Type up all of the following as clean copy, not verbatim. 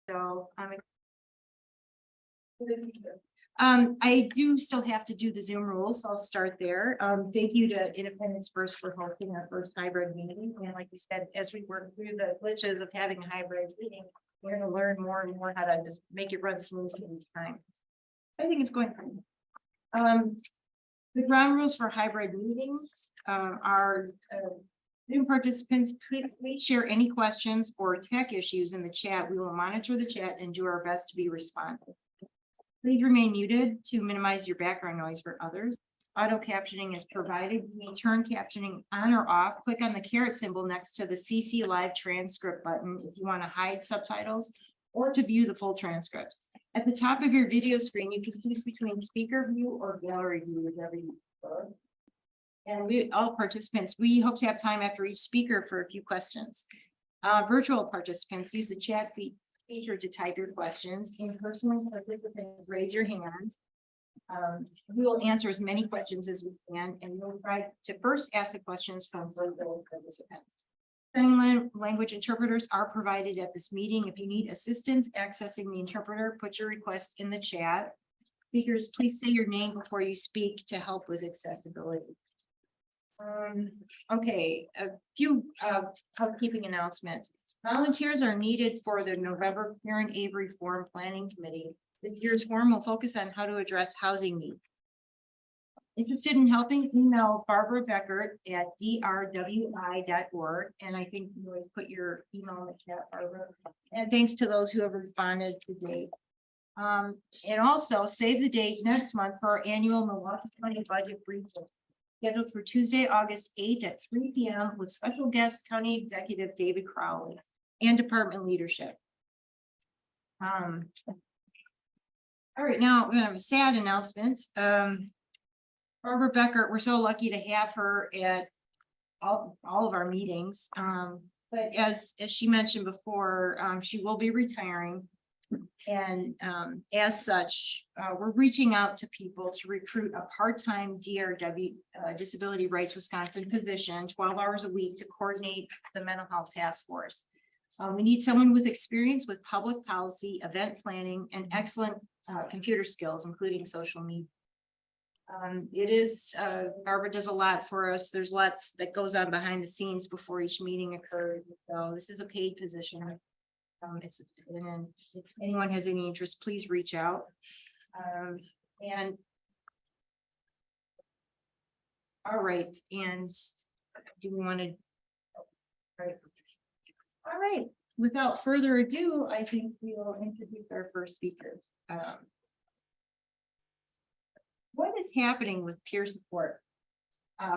So I do still have to do the Zoom rules. So I'll start there. Thank you to Independence First for hosting our first hybrid meeting. And like you said, as we work through the glitches of having a hybrid meeting, we're going to learn more and more how to just make it run smoothly each time. I think it's going fine. The ground rules for hybrid meetings are Zoom participants, please share any questions or tech issues in the chat. We will monitor the chat and do our best to be responsive. Please remain muted to minimize your background noise for others. Auto captioning is provided. You may turn captioning on or off. Click on the caret symbol next to the CC Live transcript button if you want to hide subtitles or to view the full transcript. At the top of your video screen, you can choose between speaker view or gallery view, whichever you prefer. And all participants, we hope to have time after each speaker for a few questions. Virtual participants use the chat feature to type your questions. In-person participants, raise your hand. We will answer as many questions as we can, and we'll try to first ask the questions from virtual participants. Sign language interpreters are provided at this meeting. If you need assistance accessing the interpreter, put your request in the chat. Speakers, please say your name before you speak to help with accessibility. Okay, a few housekeeping announcements. Volunteers are needed for the November Karen Avery Forum Planning Committee. This year's forum will focus on how to address housing needs. Interested in helping, email Barbara Beckert at drwi.org. And I think you would put your email in the chat, Barbara. And thanks to those who have responded to date. And also save the date next month for our annual Milwaukee County budget briefing, scheduled for Tuesday, August 8th at 3 p.m. with special guest County Executive David Crowley and department leadership. All right, now we're gonna have a sad announcement. Barbara Beckert, we're so lucky to have her at all of our meetings. But as she mentioned before, she will be retiring. And as such, we're reaching out to people to recruit a part-time DRW Disability Rights Wisconsin position, 12 hours a week to coordinate the mental health task force. We need someone with experience with public policy, event planning, and excellent computer skills, including social media. Barbara does a lot for us. There's lots that goes on behind the scenes before each meeting occurs. So this is a paid position. And if anyone has any interest, please reach out. And all right, and do we want to? All right, without further ado, I think we will introduce our first speakers. What is happening with peer support?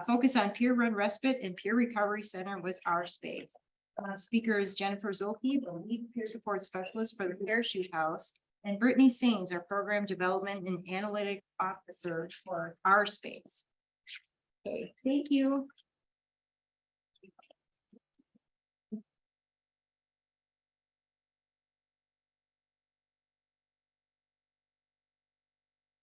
Focus on peer-run respite and peer recovery center with our space. Speaker is Jennifer Zolke, the lead peer support specialist for the Parachute House, and Brittany Sains, our program development and analytic officer for our space. Okay, thank you.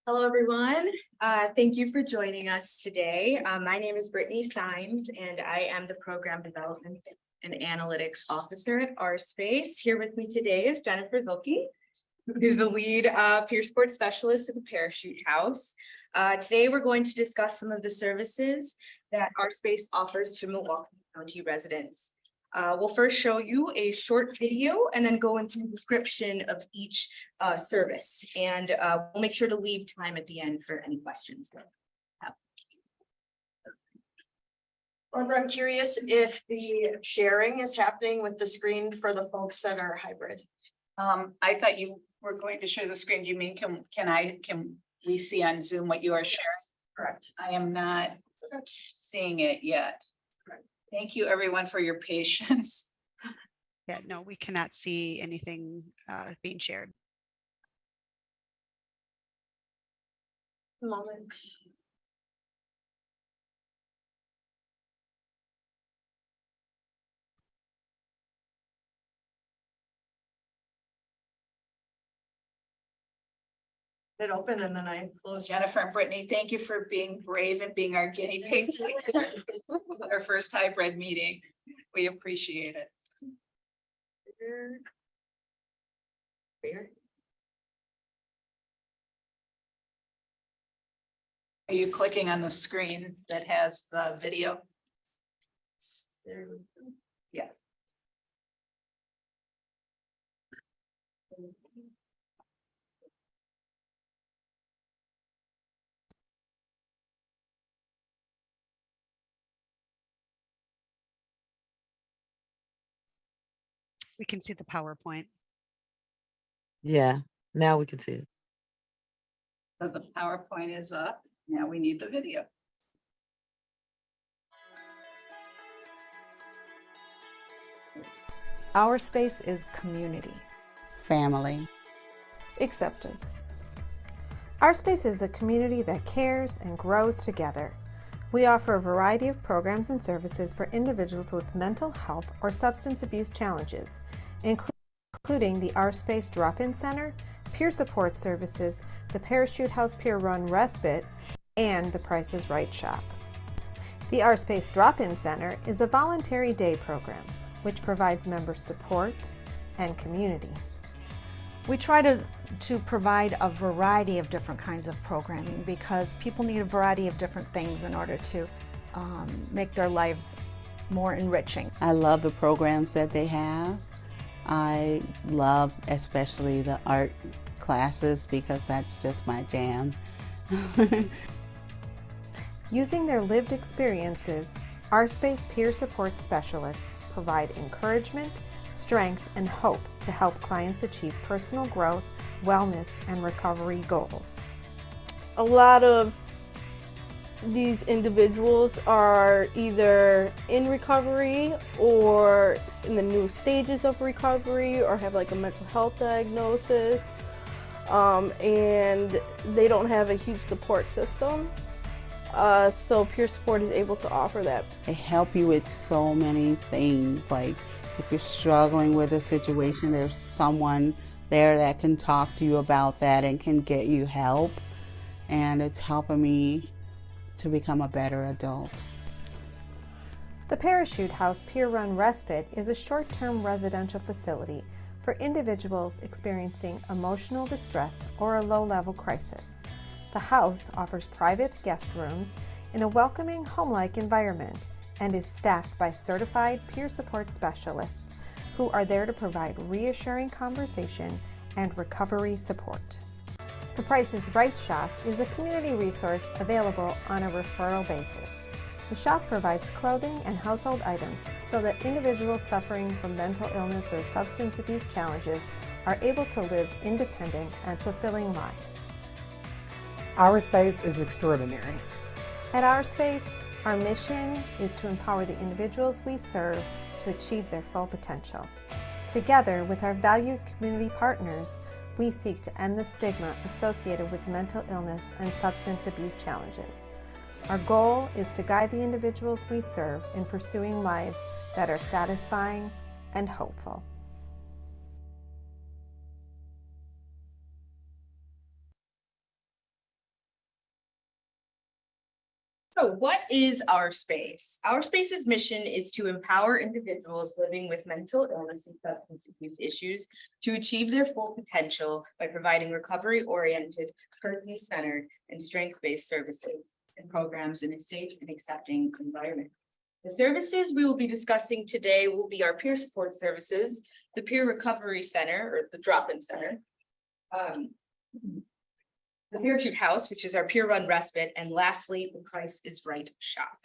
Hello, everyone. Thank you for joining us today. My name is Brittany Sains, and I am the Program Development and Analytics Officer at our space. Here with me today is Jennifer Zolke, who's the lead peer support specialist at the Parachute House. Today, we're going to discuss some of the services that our space offers to Milwaukee County residents. We'll first show you a short video and then go into a description of each service. And we'll make sure to leave time at the end for any questions. Barbara, I'm curious if the sharing is happening with the screen for the folks that are hybrid. I thought you were going to share the screen. Do you mean can we see on Zoom what you are sharing? Correct. I am not seeing it yet. Thank you, everyone, for your patience. Yeah, no, we cannot see anything being shared. Moment. It opened and then I closed. Jennifer and Brittany, thank you for being brave and being our guinea pigs. Our first hybrid meeting. We appreciate it. Weird. Are you clicking on the screen that has the video? Yeah. We can see the PowerPoint. Yeah, now we can see it. So the PowerPoint is up. Now we need the video. Our space is community. Family. Acceptance. Our space is a community that cares and grows together. We offer a variety of programs and services for individuals with mental health or substance abuse challenges, including the Our Space Drop-In Center, peer support services, the Parachute House Peer Run Respite, and the Price is Right shop. The Our Space Drop-In Center is a voluntary day program which provides members support and community. We try to provide a variety of different kinds of programming because people need a variety of different things in order to make their lives more enriching. I love the programs that they have. I love especially the art classes because that's just my jam. Using their lived experiences, Our Space peer support specialists provide encouragement, strength, and hope to help clients achieve personal growth, wellness, and recovery goals. A lot of these individuals are either in recovery or in the new stages of recovery or have like a mental health diagnosis, and they don't have a huge support system. So peer support is able to offer that. They help you with so many things. Like if you're struggling with a situation, there's someone there that can talk to you about that and can get you help. And it's helping me to become a better adult. The Parachute House Peer Run Respite is a short-term residential facility for individuals experiencing emotional distress or a low-level crisis. The house offers private guest rooms in a welcoming, home-like environment and is staffed by certified peer support specialists who are there to provide reassuring conversation and recovery support. The Price is Right shop is a community resource available on a referral basis. The shop provides clothing and household items so that individuals suffering from mental illness or substance abuse challenges are able to live independent and fulfilling lives. Our space is extraordinary. At Our Space, our mission is to empower the individuals we serve to achieve their full potential. Together with our valued community partners, we seek to end the stigma associated with mental illness and substance abuse challenges. Our goal is to guide the individuals we serve in pursuing lives that are satisfying and hopeful. So what is Our Space? Our Space's mission is to empower individuals living with mental illness and substance abuse issues to achieve their full potential by providing recovery-oriented, person-centered, and strength-based services and programs in a safe and accepting environment. The services we will be discussing today will be our peer support services, the Peer Recovery Center, or the Drop-In Center, the Parachute House, which is our peer run respite, and lastly, the Price is Right shop.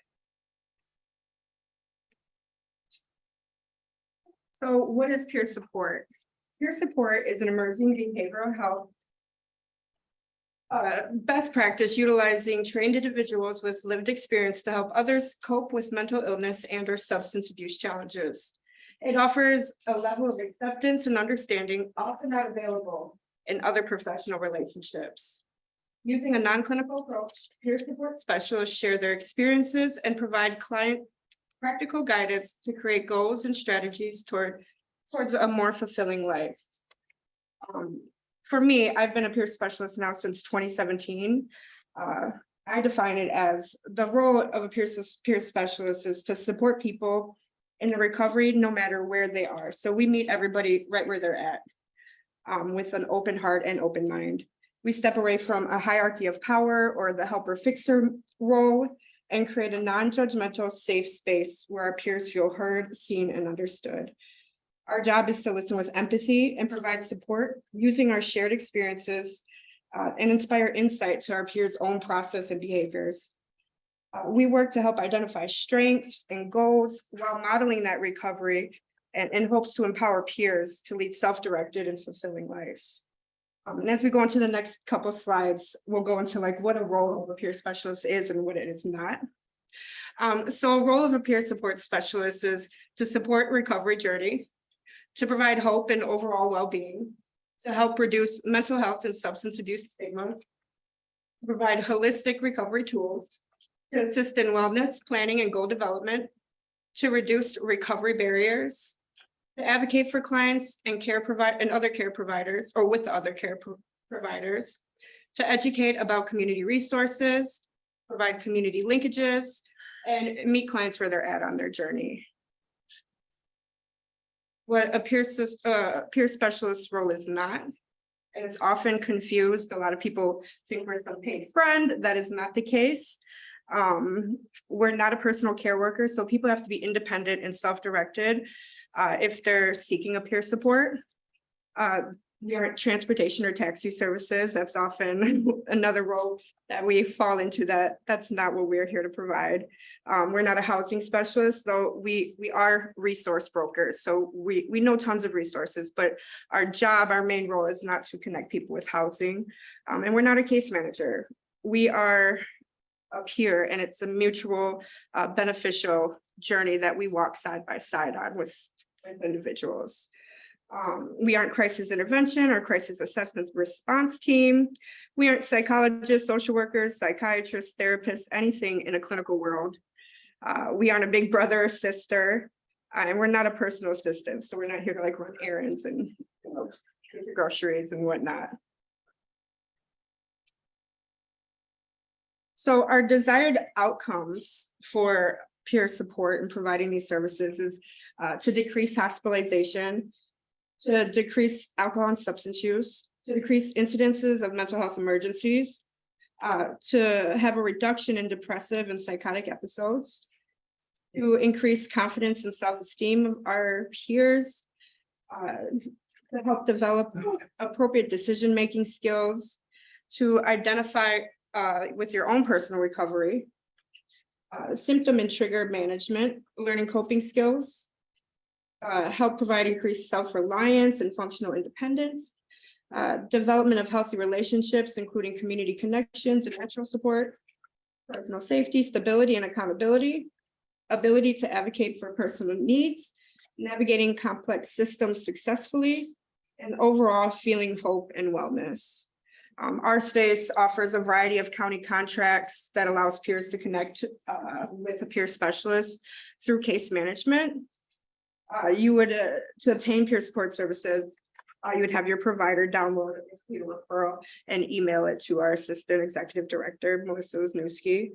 So what is peer support? Peer support is an emerging behavioral health best practice utilizing trained individuals with lived experience to help others cope with mental illness and or substance abuse challenges. It offers a level of acceptance and understanding often not available in other professional relationships. Using a non-clinical approach, peer support specialists share their experiences and provide client practical guidance to create goals and strategies towards a more fulfilling life. For me, I've been a peer specialist now since 2017. I define it as the role of a peer specialist is to support people in the recovery no matter where they are. So we meet everybody right where they're at. with an open heart and open mind. We step away from a hierarchy of power or the helper fixer role and create a non-judgmental, safe space where our peers feel heard, seen, and understood. Our job is to listen with empathy and provide support using our shared experiences and inspire insight to our peers' own process and behaviors. We work to help identify strengths and goals while modeling that recovery and in hopes to empower peers to lead self-directed and fulfilling lives. And as we go into the next couple slides, we'll go into like what a role of a peer specialist is and what it is not. So a role of a peer support specialist is to support recovery journey, to provide hope and overall well-being, to help reduce mental health and substance abuse stigma, to provide holistic recovery tools, to assist in wellness, planning, and goal development, to reduce recovery barriers, to advocate for clients and other care providers or with the other care providers, to educate about community resources, provide community linkages, and meet clients where they're at on their journey. What a peer specialist role is not, and it's often confused. A lot of people think we're some paid friend. That is not the case. We're not a personal care worker, so people have to be independent and self-directed if they're seeking a peer support. We aren't transportation or taxi services. That's often another role that we fall into. That's not what we're here to provide. We're not a housing specialist, though we are resource brokers. So we know tons of resources, but our job, our main role is not to connect people with housing. And we're not a case manager. We are a peer, and it's a mutual beneficial journey that we walk side by side on with individuals. We aren't crisis intervention or crisis assessment response team. We aren't psychologists, social workers, psychiatrists, therapists, anything in a clinical world. We aren't a big brother or sister, and we're not a personal assistant. So we're not here to like run errands and groceries and whatnot. So our desired outcomes for peer support and providing these services is to decrease hospitalization, to decrease alcohol and substance use, to decrease incidences of mental health emergencies, to have a reduction in depressive and psychotic episodes, to increase confidence and self-esteem of our peers, to help develop appropriate decision-making skills, to identify with your own personal recovery, symptom and trigger management, learning coping skills, help provide increased self-reliance and functional independence, development of healthy relationships, including community connections and natural support, personal safety, stability, and accountability, ability to advocate for personal needs, navigating complex systems successfully, and overall feeling hope and wellness. Our space offers a variety of county contracts that allows peers to connect with a peer specialist through case management. You would, to obtain peer support services, you would have your provider download a referral and email it to our assistant executive director, Melissa Wisniewski.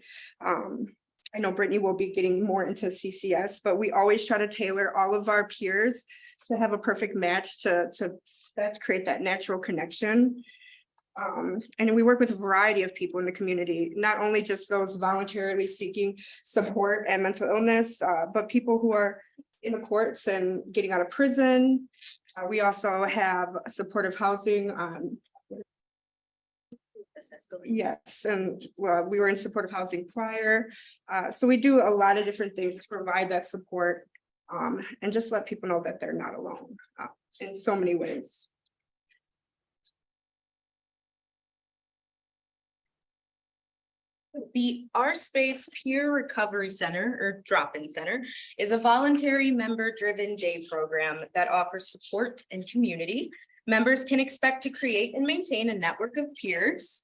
I know Brittany will be getting more into CCS, but we always try to tailor all of our peers to have a perfect match to create that natural connection. And we work with a variety of people in the community, not only just those voluntarily seeking support and mental illness, but people who are in the courts and getting out of prison. We also have supportive housing. Yes, and we were in supportive housing prior. So we do a lot of different things to provide that support and just let people know that they're not alone in so many ways. The Our Space Peer Recovery Center, or Drop-In Center, is a voluntary member-driven day program that offers support and community. Members can expect to create and maintain a network of peers,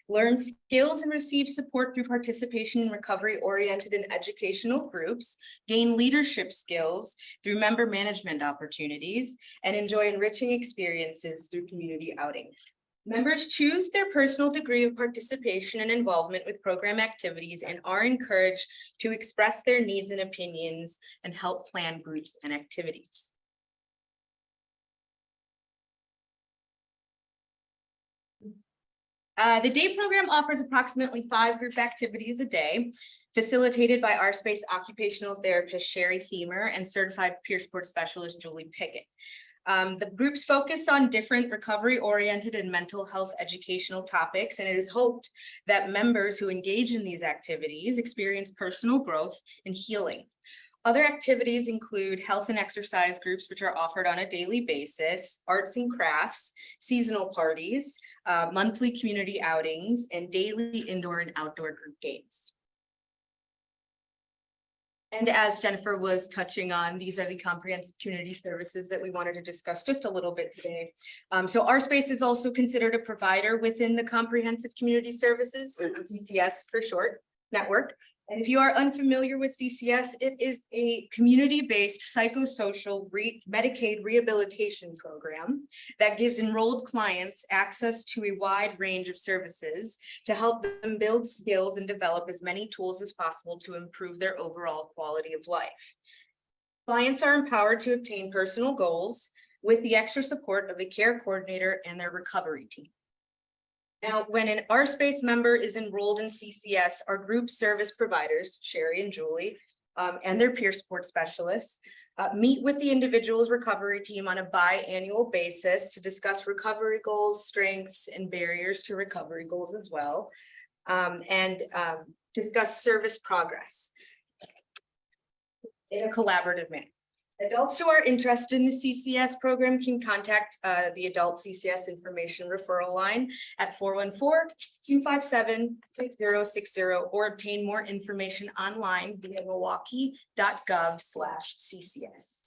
learn skills and receive support through participation in recovery-oriented and educational groups, gain leadership skills through member management opportunities, and enjoy enriching experiences through community outings. Members choose their personal degree of participation and involvement with program activities and are encouraged to express their needs and opinions and help plan groups and activities. The day program offers approximately 5 group activities a day, facilitated by our space occupational therapist Sherry Thiemer and certified peer support specialist Julie Pickett. The groups focus on different recovery-oriented and mental health educational topics, and it is hoped that members who engage in these activities experience personal growth and healing. Other activities include health and exercise groups, which are offered on a daily basis, arts and crafts, seasonal parties, monthly community outings, and daily indoor and outdoor group games. And as Jennifer was touching on, these are the comprehensive community services that we wanted to discuss just a little bit today. So our space is also considered a provider within the comprehensive community services, or CCS for short, network. And if you are unfamiliar with CCS, it is a community-based psychosocial Medicaid rehabilitation program that gives enrolled clients access to a wide range of services to help them build skills and develop as many tools as possible to improve their overall quality of life. Clients are empowered to obtain personal goals with the extra support of a care coordinator and their recovery team. Now, when an our space member is enrolled in CCS, our group service providers, Sherry and Julie, and their peer support specialists, meet with the individual's recovery team on a biannual basis to discuss recovery goals, strengths, and barriers to recovery goals as well, and discuss service progress in a collaborative manner. Adults who are interested in the CCS program can contact the Adult CCS Information Referral Line at 414-257-6060 or obtain more information online via milwaukee.gov/CCS.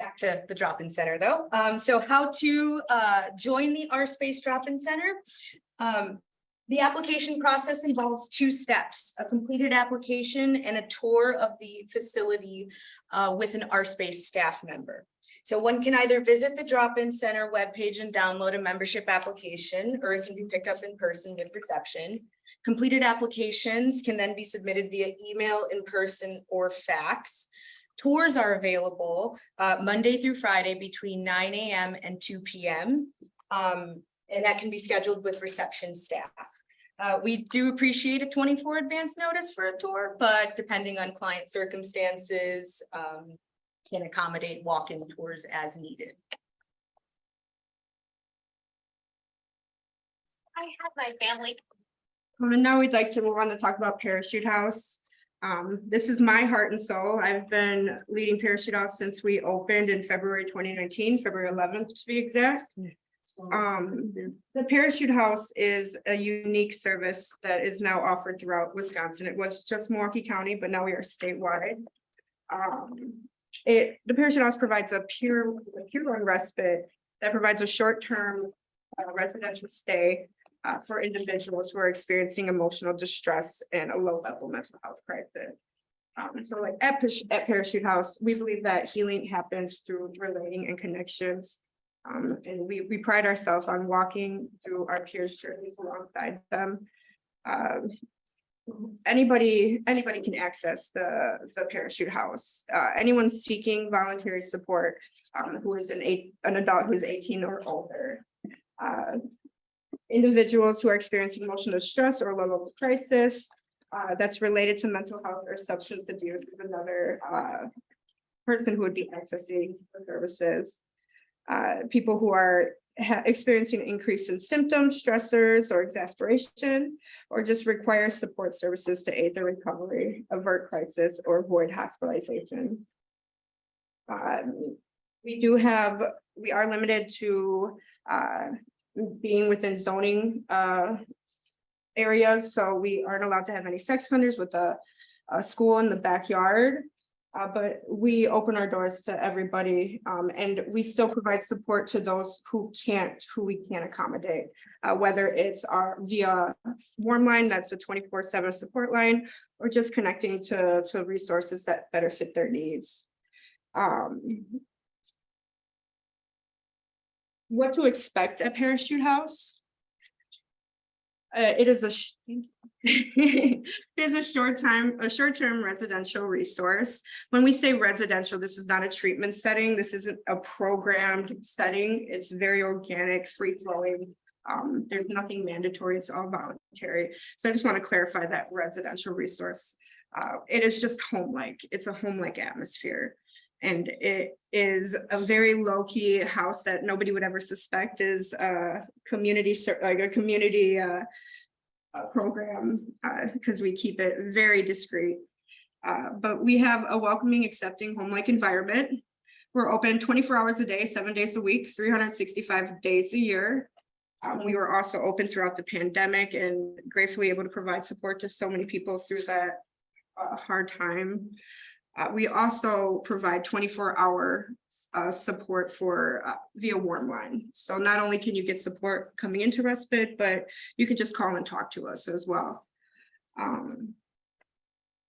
Back to the drop-in center though. So how to join the Our Space Drop-in Center. The application process involves 2 steps, a completed application and a tour of the facility with an Our Space staff member. So one can either visit the drop-in center webpage and download a membership application, or it can be picked up in person with reception. Completed applications can then be submitted via email, in person, or fax. Tours are available Monday through Friday between 9 a.m. and 2 p.m. And that can be scheduled with reception staff. We do appreciate a 24 advance notice for a tour, but depending on client circumstances, can accommodate walk-in tours as needed. I have my family. And now we'd like to move on to talk about Parachute House. This is my heart and soul. I've been leading Parachute House since we opened in February 2019, February 11th to be exact. The Parachute House is a unique service that is now offered throughout Wisconsin. It was just Milwaukee County, but now we are statewide. The Parachute House provides a pure run respite that provides a short-term residential stay for individuals who are experiencing emotional distress and a low-level mental health crisis. So like at Parachute House, we believe that healing happens through relating and connections. And we pride ourselves on walking through our peers' journeys alongside them. Anybody can access the Parachute House. Anyone seeking voluntary support who is an adult who is 18 or older. Individuals who are experiencing emotional distress or low-level crisis that's related to mental health or substance abuse is another person who would be accessing the services. People who are experiencing an increase in symptoms, stressors, or exasperation, or just require support services to aid their recovery, avert crisis, or avoid hospitalization. We are limited to being within zoning areas, so we aren't allowed to have any sex offenders with a school in the backyard. But we open our doors to everybody, and we still provide support to those who we can't accommodate, whether it's via Warm Line, that's a 24/7 support line, or just connecting to resources that better fit their needs. What to expect at Parachute House? It is a short-term residential resource. When we say residential, this is not a treatment setting. This isn't a programmed setting. It's very organic, free-flowing There's nothing mandatory, it's all voluntary. So I just want to clarify that residential resource. It is just home-like, it's a home-like atmosphere. And it is a very low-key house that nobody would ever suspect is a community, like a community program, because we keep it very discreet. But we have a welcoming, accepting, home-like environment. We're open 24 hours a day, 7 days a week, 365 days a year. We were also open throughout the pandemic and gratefully able to provide support to so many people through that hard time. We also provide 24-hour support for via warm line. So not only can you get support coming into Respite, but you can just call and talk to us as well.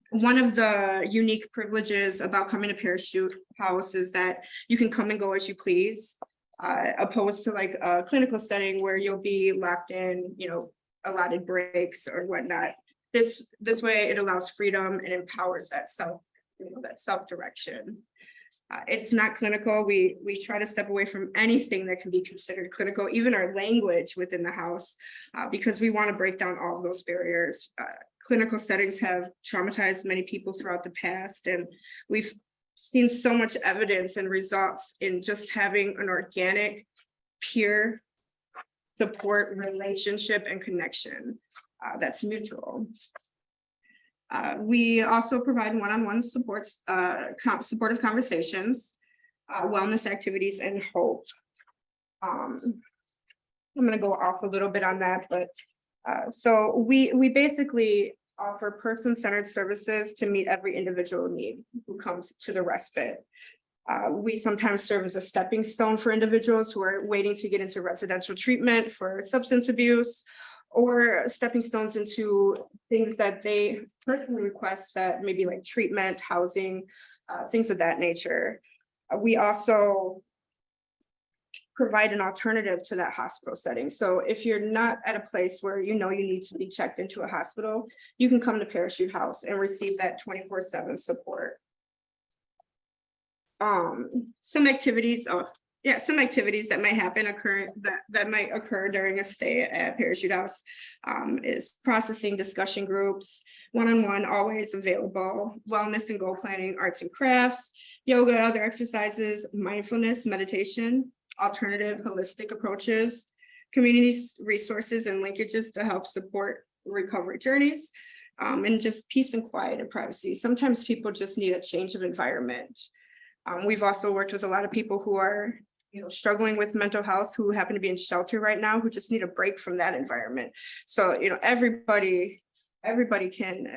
One of the unique privileges about coming to Parachute House is that you can come and go as you please, opposed to like a clinical setting where you'll be locked in, you know, allotted breaks or whatnot. This way it allows freedom and empowers that self-direction. It's not clinical. We try to step away from anything that can be considered clinical, even our language within the house, because we want to break down all of those barriers. Clinical settings have traumatized many people throughout the past, and we've seen so much evidence and results in just having an organic, peer support relationship and connection that's mutual. We also provide one-on-one supports, supportive conversations, wellness activities, and hope. I'm going to go off a little bit on that, but so we basically offer person-centered services to meet every individual need who comes to the Respite. We sometimes serve as a stepping stone for individuals who are waiting to get into residential treatment for substance abuse, or stepping stones into things that they personally request, that maybe like treatment, housing, things of that nature. We also provide an alternative to that hospital setting. So if you're not at a place where you know you need to be checked into a hospital, you can come to Parachute House and receive that 24/7 support. Some activities that might happen that might occur during a stay at Parachute House is processing discussion groups, one-on-one, always available, wellness and goal planning, arts and crafts, yoga, other exercises, mindfulness, meditation, alternative holistic approaches, community resources and linkages to help support recovery journeys, and just peace and quiet and privacy. Sometimes people just need a change of environment. We've also worked with a lot of people who are struggling with mental health, who happen to be in shelter right now, who just need a break from that environment. So, everybody can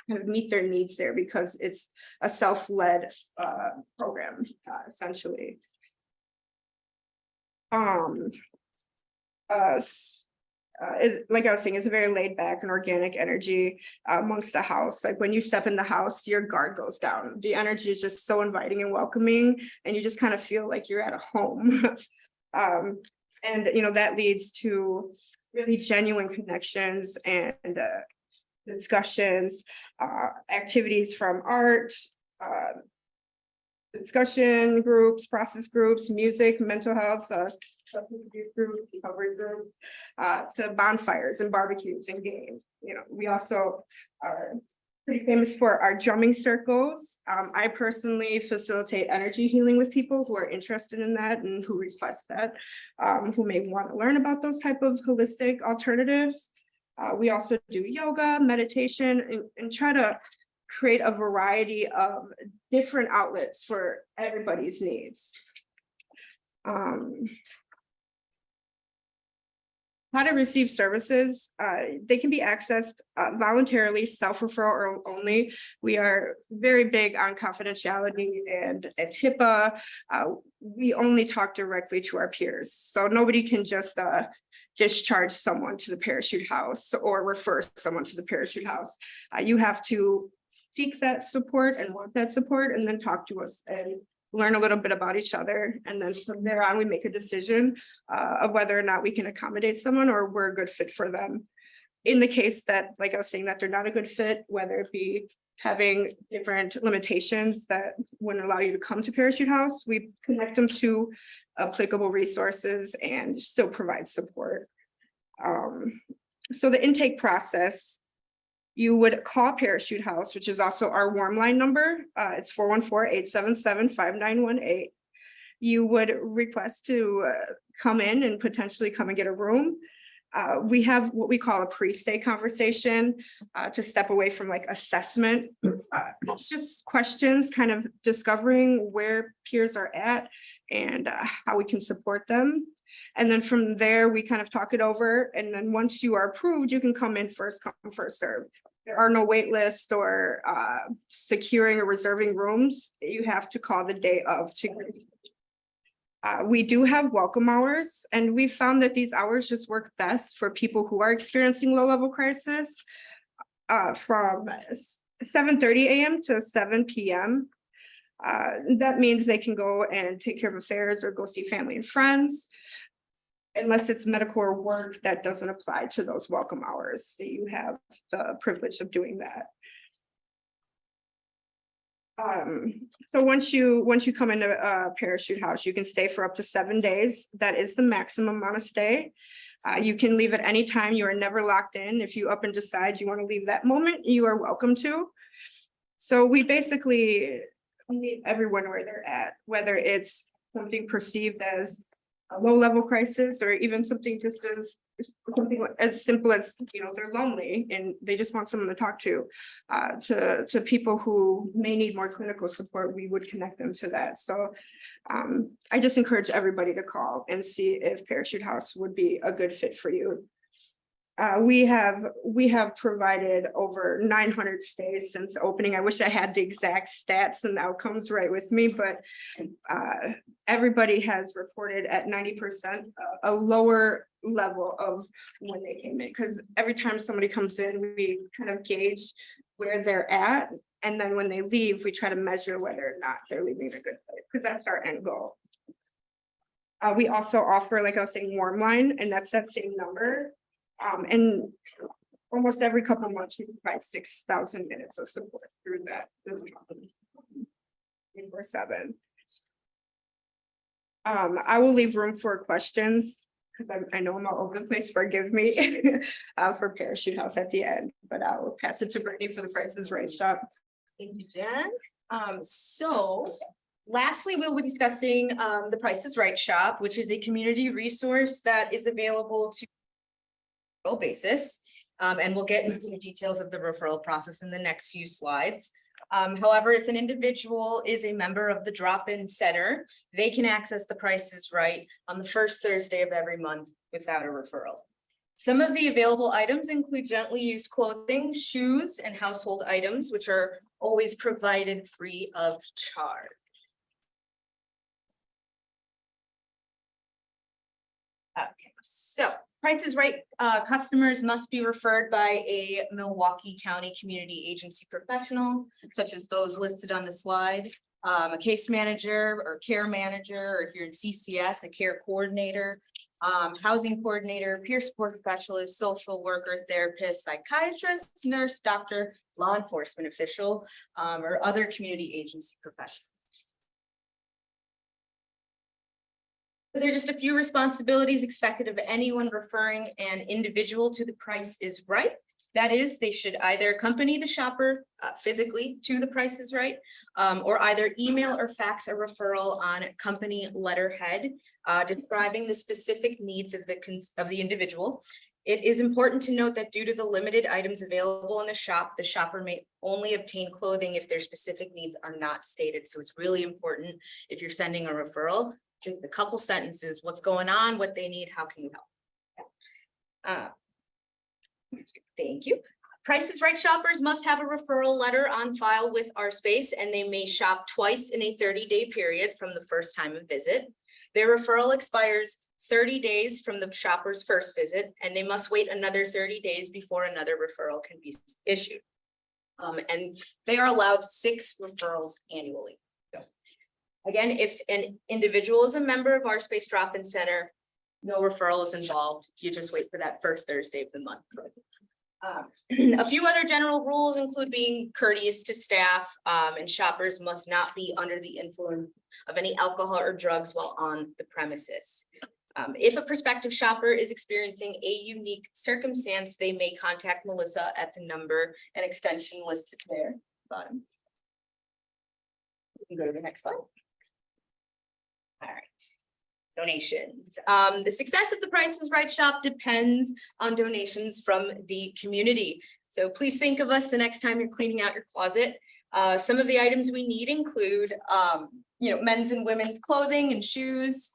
kind of meet their needs there, because it's a self-led program, essentially. Like I was saying, it's a very laid back and organic energy amongst the house. Like when you step in the house, your guard goes down. The energy is just so inviting and welcoming, and you just kind of feel like you're at a home. And that leads to really genuine connections and discussions, activities from art, discussion groups, process groups, music, mental health, groups, recovery groups, to bonfires and barbecues and games. We also are pretty famous for our drumming circles. I personally facilitate energy healing with people who are interested in that and who request that, who may want to learn about those type of holistic alternatives. We also do yoga, meditation, and try to create a variety of different outlets for everybody's needs. How to receive services, they can be accessed voluntarily, self-referral or only. We are very big on confidentiality and HIPAA. We only talk directly to our peers. So nobody can just discharge someone to the Parachute House or refer someone to the Parachute House. You have to seek that support and want that support, and then talk to us and learn a little bit about each other. And then from there on, we make a decision of whether or not we can accommodate someone or we're a good fit for them. In the case that, like I was saying, that they're not a good fit, whether it be having different limitations that wouldn't allow you to come to Parachute House, we connect them to applicable resources and still provide support. So the intake process, you would call Parachute House, which is also our warm line number. It's 414-877-5918. You would request to come in and potentially come and get a room. We have what we call a pre-stay conversation to step away from like assessment. It's just questions, kind of discovering where peers are at and how we can support them. And then from there, we kind of talk it over. And then once you are approved, you can come in first come, first serve. There are no wait lists or securing or reserving rooms. You have to call the day of to. We do have welcome hours, and we found that these hours just work best for people who are experiencing low-level crisis from 7:30 a.m. to 7 p.m. That means they can go and take care of affairs or go see family and friends. Unless it's medical or work, that doesn't apply to those welcome hours. That you have the privilege of doing that. So once you come into a Parachute House, you can stay for up to 7 days. That is the maximum amount of stay. You can leave at any time. You are never locked in. If you up and decide you want to leave that moment, you are welcome to. So we basically meet everyone where they're at, whether it's something perceived as a low-level crisis or even something just as something as simple as, you know, they're lonely and they just want someone to talk to people who may need more clinical support. We would connect them to that. So I just encourage everybody to call and see if Parachute House would be a good fit for you. We have provided over 900 stays since opening. I wish I had the exact stats and outcomes right with me, but everybody has reported at 90% a lower level of when they came in, because every time somebody comes in, we kind of gauge where they're at, and then when they leave, we try to measure whether or not they're leaving a good place, because that's our end goal. We also offer, like I was saying, warm line, and that's that same number. And almost every couple of months, we provide 6,000 minutes of support through that. 24/7. I will leave room for questions because I know I'm all over the place. Forgive me for Parachute House at the end, but I will pass it to Brittany for the Price is Right shop. Thank you, Jen. So lastly, we'll be discussing the Price is Right shop, which is a community resource that is available to basis. And we'll get into the details of the referral process in the next few slides. However, if an individual is a member of the drop-in center, they can access the Price is Right on the first Thursday of every month without a referral. Some of the available items include gently used clothing, shoes, and household items, which are always provided free of charge. Okay, so Price is Right customers must be referred by a Milwaukee County Community Agency professional, such as those listed on the slide, a case manager or care manager, or if you're in CCS, a care coordinator, housing coordinator, peer support specialist, social worker, therapist, psychiatrist, nurse, doctor, law enforcement official, or other community agency professionals. There are just a few responsibilities expected of anyone referring an individual to the Price is Right. That is, they should either accompany the shopper physically to the Price is Right, or either email or fax a referral on company letterhead describing the specific needs of the individual. It is important to note that due to the limited items available in the shop, the shopper may only obtain clothing if their specific needs are not stated. So it's really important if you're sending a referral, just a couple sentences, what's going on, what they need, how can you help? Thank you. Price is Right shoppers must have a referral letter on file with our space, and they may shop twice in a 30-day period from the first time of visit. Their referral expires 30 days from the shopper's first visit, and they must wait another 30 days before another referral can be issued. And they are allowed 6 referrals annually. Again, if an individual is a member of our space drop-in center, no referral is involved. You just wait for that first Thursday of the month. A few other general rules include being courteous to staff, and shoppers must not be under the influence of any alcohol or drugs while on the premises. If a prospective shopper is experiencing a unique circumstance, they may contact Melissa at the number and extension listed there, bottom. We can go to the next slide. All right. Donations. The success of the Price is Right shop depends on donations from the community. So please think of us the next time you're cleaning out your closet. Some of the items we need include, men's and women's clothing and shoes.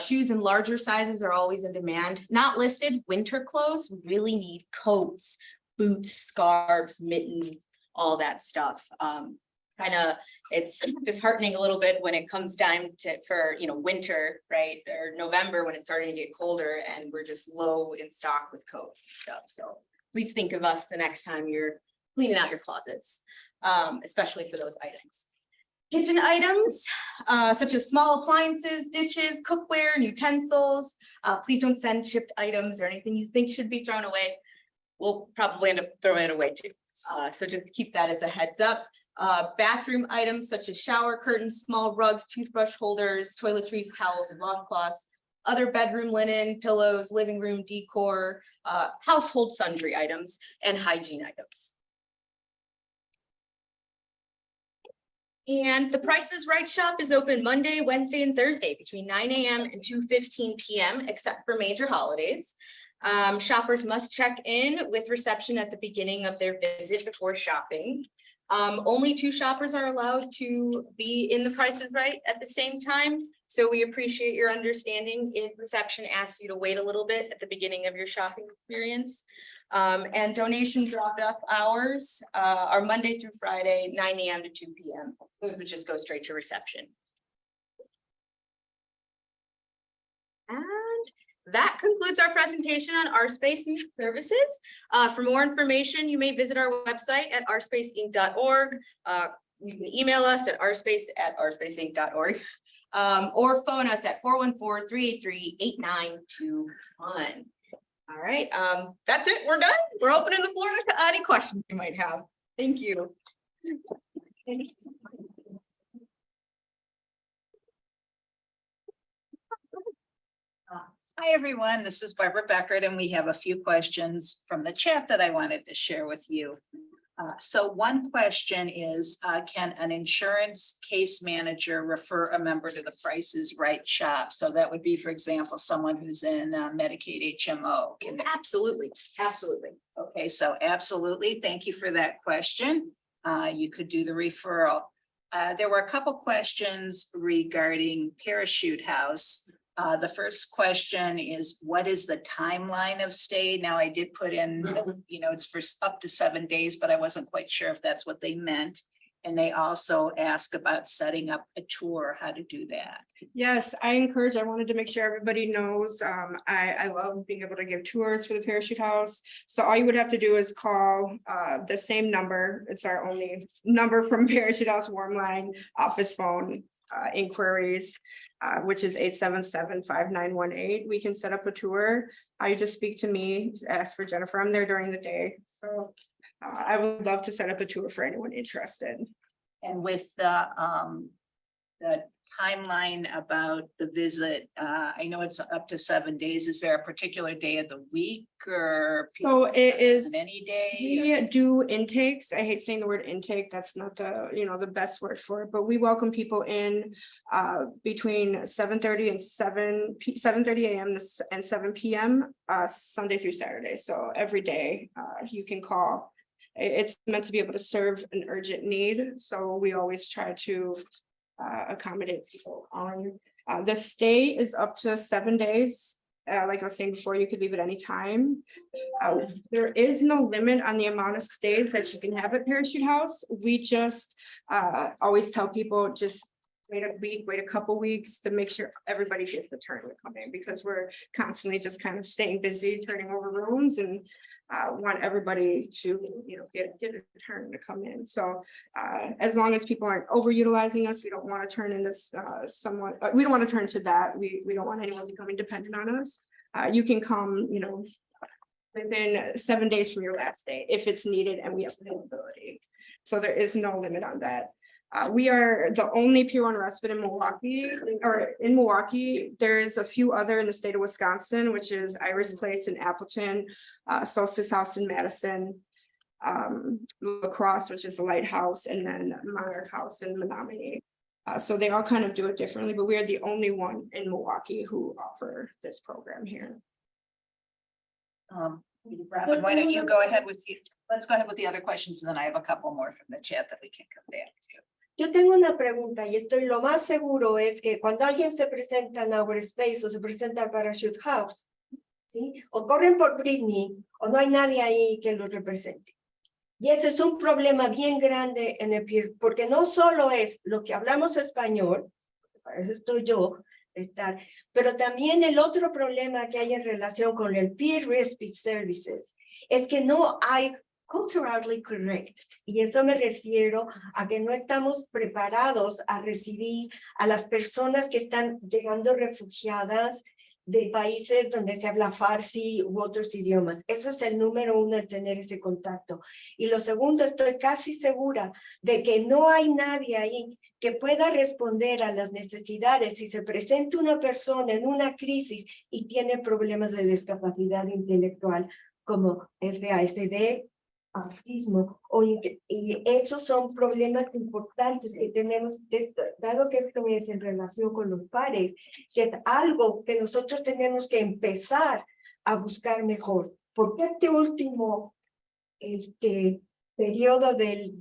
Shoes in larger sizes are always in demand. Not listed, winter clothes, we really need coats, boots, scarves, mittens, all that stuff. It's disheartening a little bit when it comes time for winter, right? Or November when it's starting to get colder and we're just low in stock with coats and stuff. So please think of us the next time you're cleaning out your closets, especially for those items. Kitchen items, such as small appliances, dishes, cookware, and utensils. Please don't send shipped items or anything you think should be thrown away. We'll probably end up throwing it away too. So just keep that as a heads up. Bathroom items such as shower curtains, small rugs, toothbrush holders, toiletries, towels, and washcloths. Other bedroom linen, pillows, living room decor, household sundry items, and hygiene items. And the Price is Right shop is open Monday, Wednesday, and Thursday between 9 a.m. and 2:15 p.m. except for major holidays. Shoppers must check in with reception at the beginning of their visit before shopping. Only 2 shoppers are allowed to be in the Price is Right at the same time. So we appreciate your understanding if reception asks you to wait a little bit at the beginning of your shopping experience. And donation drop-off hours are Monday through Friday, 9 a.m. to 2 p.m. Those would just go straight to reception. And that concludes our presentation on our space and services. For more information, you may visit our website at ourspaceinc.org. You can email us at ourspaceinc.org or phone us at 414-383-8921. All right, that's it. We're done. We're opening the floor to any questions you might have. Thank you. Hi, everyone. This is Barbara Beckert, and we have a few questions from the chat that I wanted to share with you. So one question is, can an insurance case manager refer a member to the Price is Right shop? So that would be, for example, someone who's in Medicaid HMO. Absolutely, absolutely. Okay, so absolutely. Thank you for that question. You could do the referral. There were a couple questions regarding Parachute House. The first question is, what is the timeline of stay? Now, I did put in, it's for up to 7 days, but I wasn't quite sure if that's what they meant. And they also ask about setting up a tour, how to do that. Yes, I wanted to make sure everybody knows, I love being able to give tours for the Parachute House. So all you would have to do is call the same number. It's our only number from Parachute House Warm Line office phone inquiries, which is 877-5918. We can set up a tour. You just speak to me, ask for Jennifer. I'm there during the day. So I would love to set up a tour for anyone interested. And with the timeline about the visit, I know it's up to 7 days. Is there a particular day of the week or? So it is any day. We do intakes. I hate saying the word intake. That's not the, the best word for it, but we welcome people in between 7:30 and 7:30 a.m. and 7 p.m. Sunday through Saturday. So every day you can call. It's meant to be able to serve an urgent need. So we always try to accommodate people on. The stay is up to 7 days. Like I was saying before, you could leave at any time. There is no limit on the amount of stays that you can have at Parachute House. We just always tell people just wait a week, wait a couple weeks to make sure everybody gets the turn to come in, because we're constantly just kind of staying busy, turning over rooms, and want everybody to get a turn to come in. So as long as people aren't overutilizing us, we don't want to turn into someone, we don't want to turn to that. We don't want anyone becoming dependent on us. You can come within 7 days from your last day if it's needed and we have availability. So there is no limit on that. We are the only Peer 1 respite in Milwaukee, or in Milwaukee. There's a few other in the state of Wisconsin, which is Iris Place in Appleton, Solstice House in Madison, La Crosse, which is the Lighthouse, and then Monarch House in Menominee. So they all kind of do it differently, but we are the only one in Milwaukee who offer this program here. Robin, why don't you go ahead with let's go ahead with the other questions, and then I have a couple more from the chat that we can come back to. Yo tengo una pregunta y estoy lo más seguro es que cuando alguien se presenta en Our Space o se presenta al Parachute House, ¿sí? O corren por Britney o no hay nadie ahí que lo represente. Y ese es un problema bien grande en el peer, porque no solo es lo que hablamos español, para eso estoy yo, pero también el otro problema que hay en relación con el peer respite services es que no hay culturally correct, y eso me refiero a que no estamos preparados a recibir a las personas que están llegando refugiadas de países donde se habla farsi u otros idiomas. Eso es el número uno, el tener ese contacto. Y lo segundo, estoy casi segura de que no hay nadie ahí que pueda responder a las necesidades si se presenta una persona en una crisis y tiene problemas de discapacidad intelectual como FASD, autismo, y esos son problemas importantes que tenemos, dado que esto es en relación con los pares, que es algo que nosotros tenemos que empezar a buscar mejor, porque este último periodo del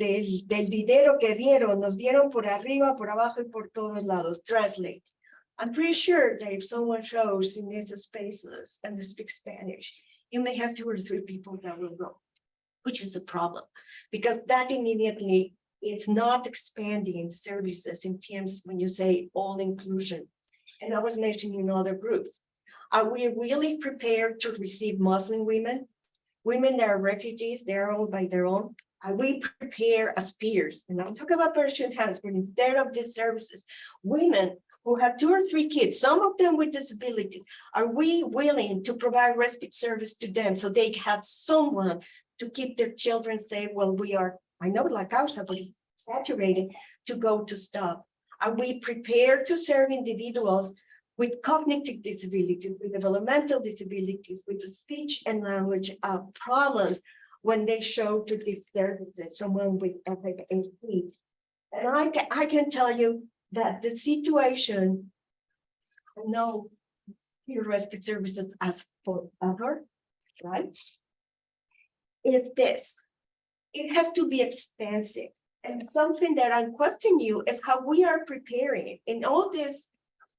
dinero que dieron, nos dieron por arriba, por abajo y por todos lados. Translate. I'm pretty sure that if someone shows in these spaces and they speak Spanish, you may have 2 or 3 people that will go, which is a problem, because that immediately is not expanding services in terms when you say all inclusion. And I was mentioning other groups. Are we really prepared to receive Muslim women? Women that are refugees, they're all by their own. Are we prepared as peers? And I'm talking about Persian hands, but instead of these services, women who have 2 or 3 kids, some of them with disabilities, are we willing to provide respite service to them so they have someone to keep their children safe while we are, I know like ours, but it's saturated, to go to stop? Are we prepared to serve individuals with cognitive disabilities, with developmental disabilities, with the speech and language problems when they show to these services, someone with FASD? And I can tell you that the situation, no peer respite services as forever, right? Is this. It has to be expensive. And something that I'm questioning you is how we are preparing in all this,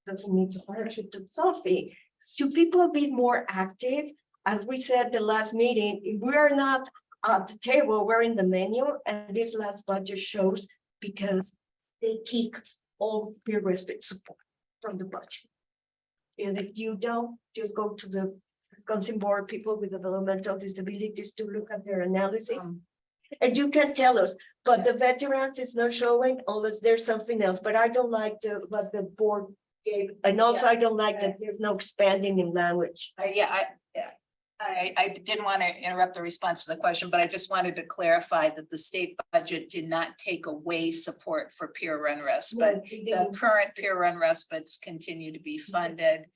doesn't need to parachute to Sophie, to people be more active. As we said the last meeting, we're not at the table, we're in the menu, and this last budget shows because they kick all peer respite support from the budget. And if you don't, just go to the Wisconsin Board, people with developmental disabilities, to look at their analysis. And you can tell us, but the veterans is not showing unless there's something else. But I don't like what the board gave. And also I don't like that there's no expanding in language. I didn't want to interrupt the response to the question, but I just wanted to clarify that the state budget did not take away support for peer run respite. The current peer run respites continue to be funded.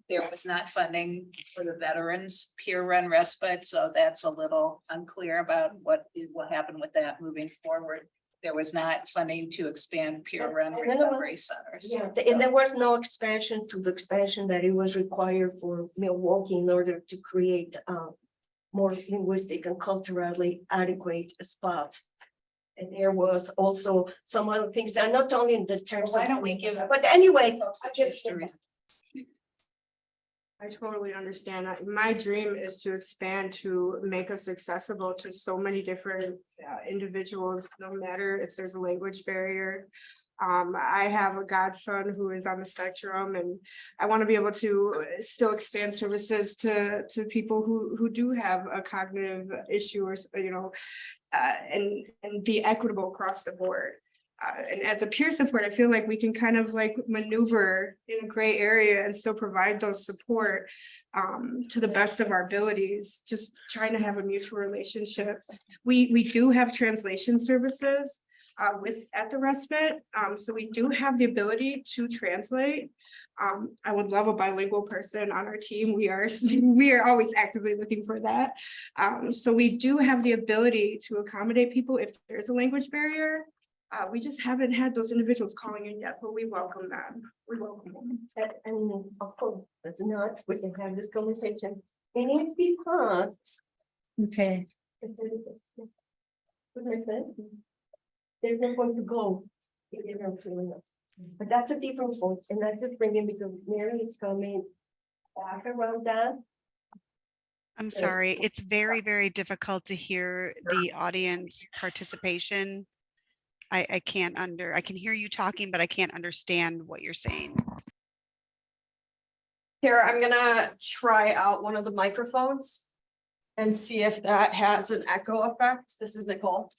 There was not funding for the veterans peer run respite, so that's a little unclear about what will happen with that moving forward. There was not funding to expand peer run recovery centers. Yeah, and there was no expansion to the expansion that it was required for Milwaukee in order to create more linguistic and culturally adequate spots. And there was also some other things that not only in the terms Why of, don't we give, but anyway, I totally understand that. My dream is to expand, to make us accessible to so many different individuals, no matter if there's a language barrier. I have a godson who is on the spectrum, and I want to be able to still expand services to people who do have a cognitive issue, or and be equitable across the board. And as a peer support, I feel like we can kind of like maneuver in a gray area and still provide those support to the best of our abilities, just trying to have a mutual relationship. We do have translation services. at the respite. So we do have the ability to translate. I would love a bilingual person on our team. We are always actively looking for that. So we do have the ability to accommodate people if there's a language barrier. We just haven't had those individuals calling in yet, but we welcome them. We welcome them. And of course, it's not, we can have this conversation. And it's because. Okay. They're not going to go. If they don't feel enough. But that's a different point, and I just bring in because Mary is coming back around that. I'm sorry, it's very, very difficult to hear the audience participation. I can hear you talking, but I can't understand what you're saying. Here, I'm gonna try out one of the microphones and see if that has an echo effect. This is Nicole.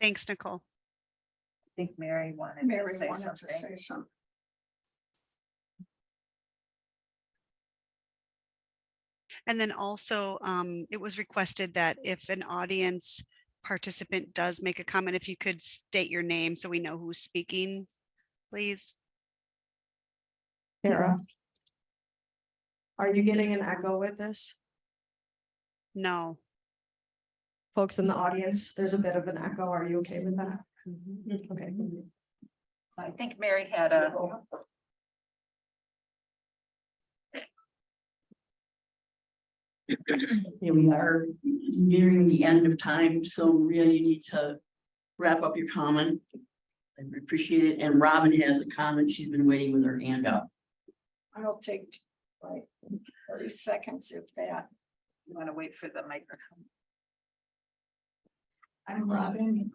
Thanks, Nicole. I think Mary wanted to say something. And then also, it was requested that if an audience participant does make a comment, if you could state your name so we know who's speaking, please. Sarah. Are you getting an echo with this? No. Folks in the audience, there's a bit of an echo. Are you okay with that? Okay. I think Mary had a. Here we are nearing the end of time, so really need to wrap up your comment. I appreciate it. And Robin has a comment. She's been waiting with her hand up. I'll take like 30 seconds if that. You want to wait for the microphone? I'm Robin,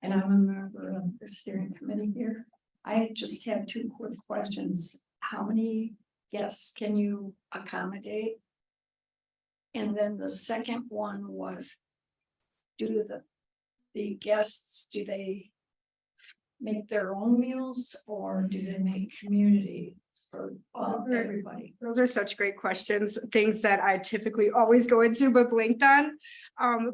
and I'm a member of the steering committee here. I just had two quick questions. How many guests can you accommodate? And then the second one was, do the guests, do they make their own meals or do they make community for everybody? Those are such great questions, things that I typically always go into but blinked on.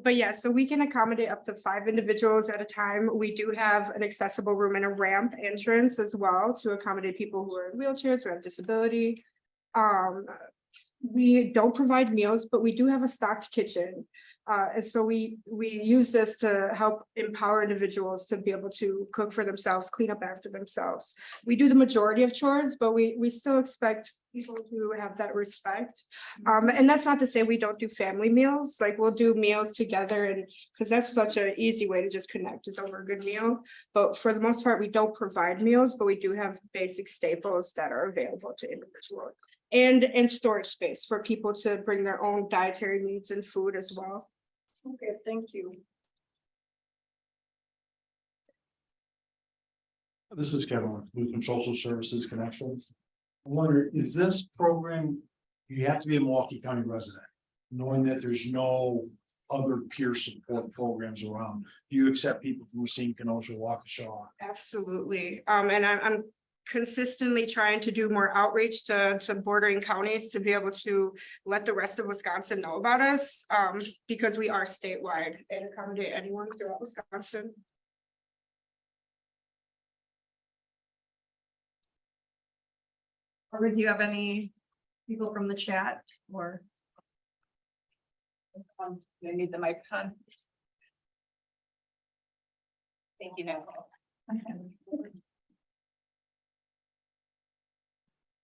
But yeah, so we can accommodate up to 5 individuals at a time. We do have an accessible room and a ramp entrance as well to accommodate people who are in wheelchairs or have disability. We don't provide meals, but we do have a stocked kitchen. And so we use this to help empower individuals to be able to cook for themselves, clean up after themselves. We do the majority of chores, but we still expect people to have that respect. And that's not to say we don't do family meals, like we'll do meals together, and because that's such an easy way to just connect is over a good meal. But for the most part, we don't provide meals, but we do have basic staples that are available to individuals. And storage space for people to bring their own dietary needs and food as well. Okay, thank you. This is Kevin with Lutheran Social Services Connections. I wonder, is this program, you have to be a Milwaukee County resident, knowing that there's no other peer support programs around? Do you accept people from Racine, Kenosha, Waukesha? Absolutely. And I'm consistently trying to do more outreach to bordering counties to be able to let the rest of Wisconsin know about us, because we are statewide and accommodate anyone throughout Wisconsin. Or do you have any people from the chat or? You need the microphone. Thank you, Nicole.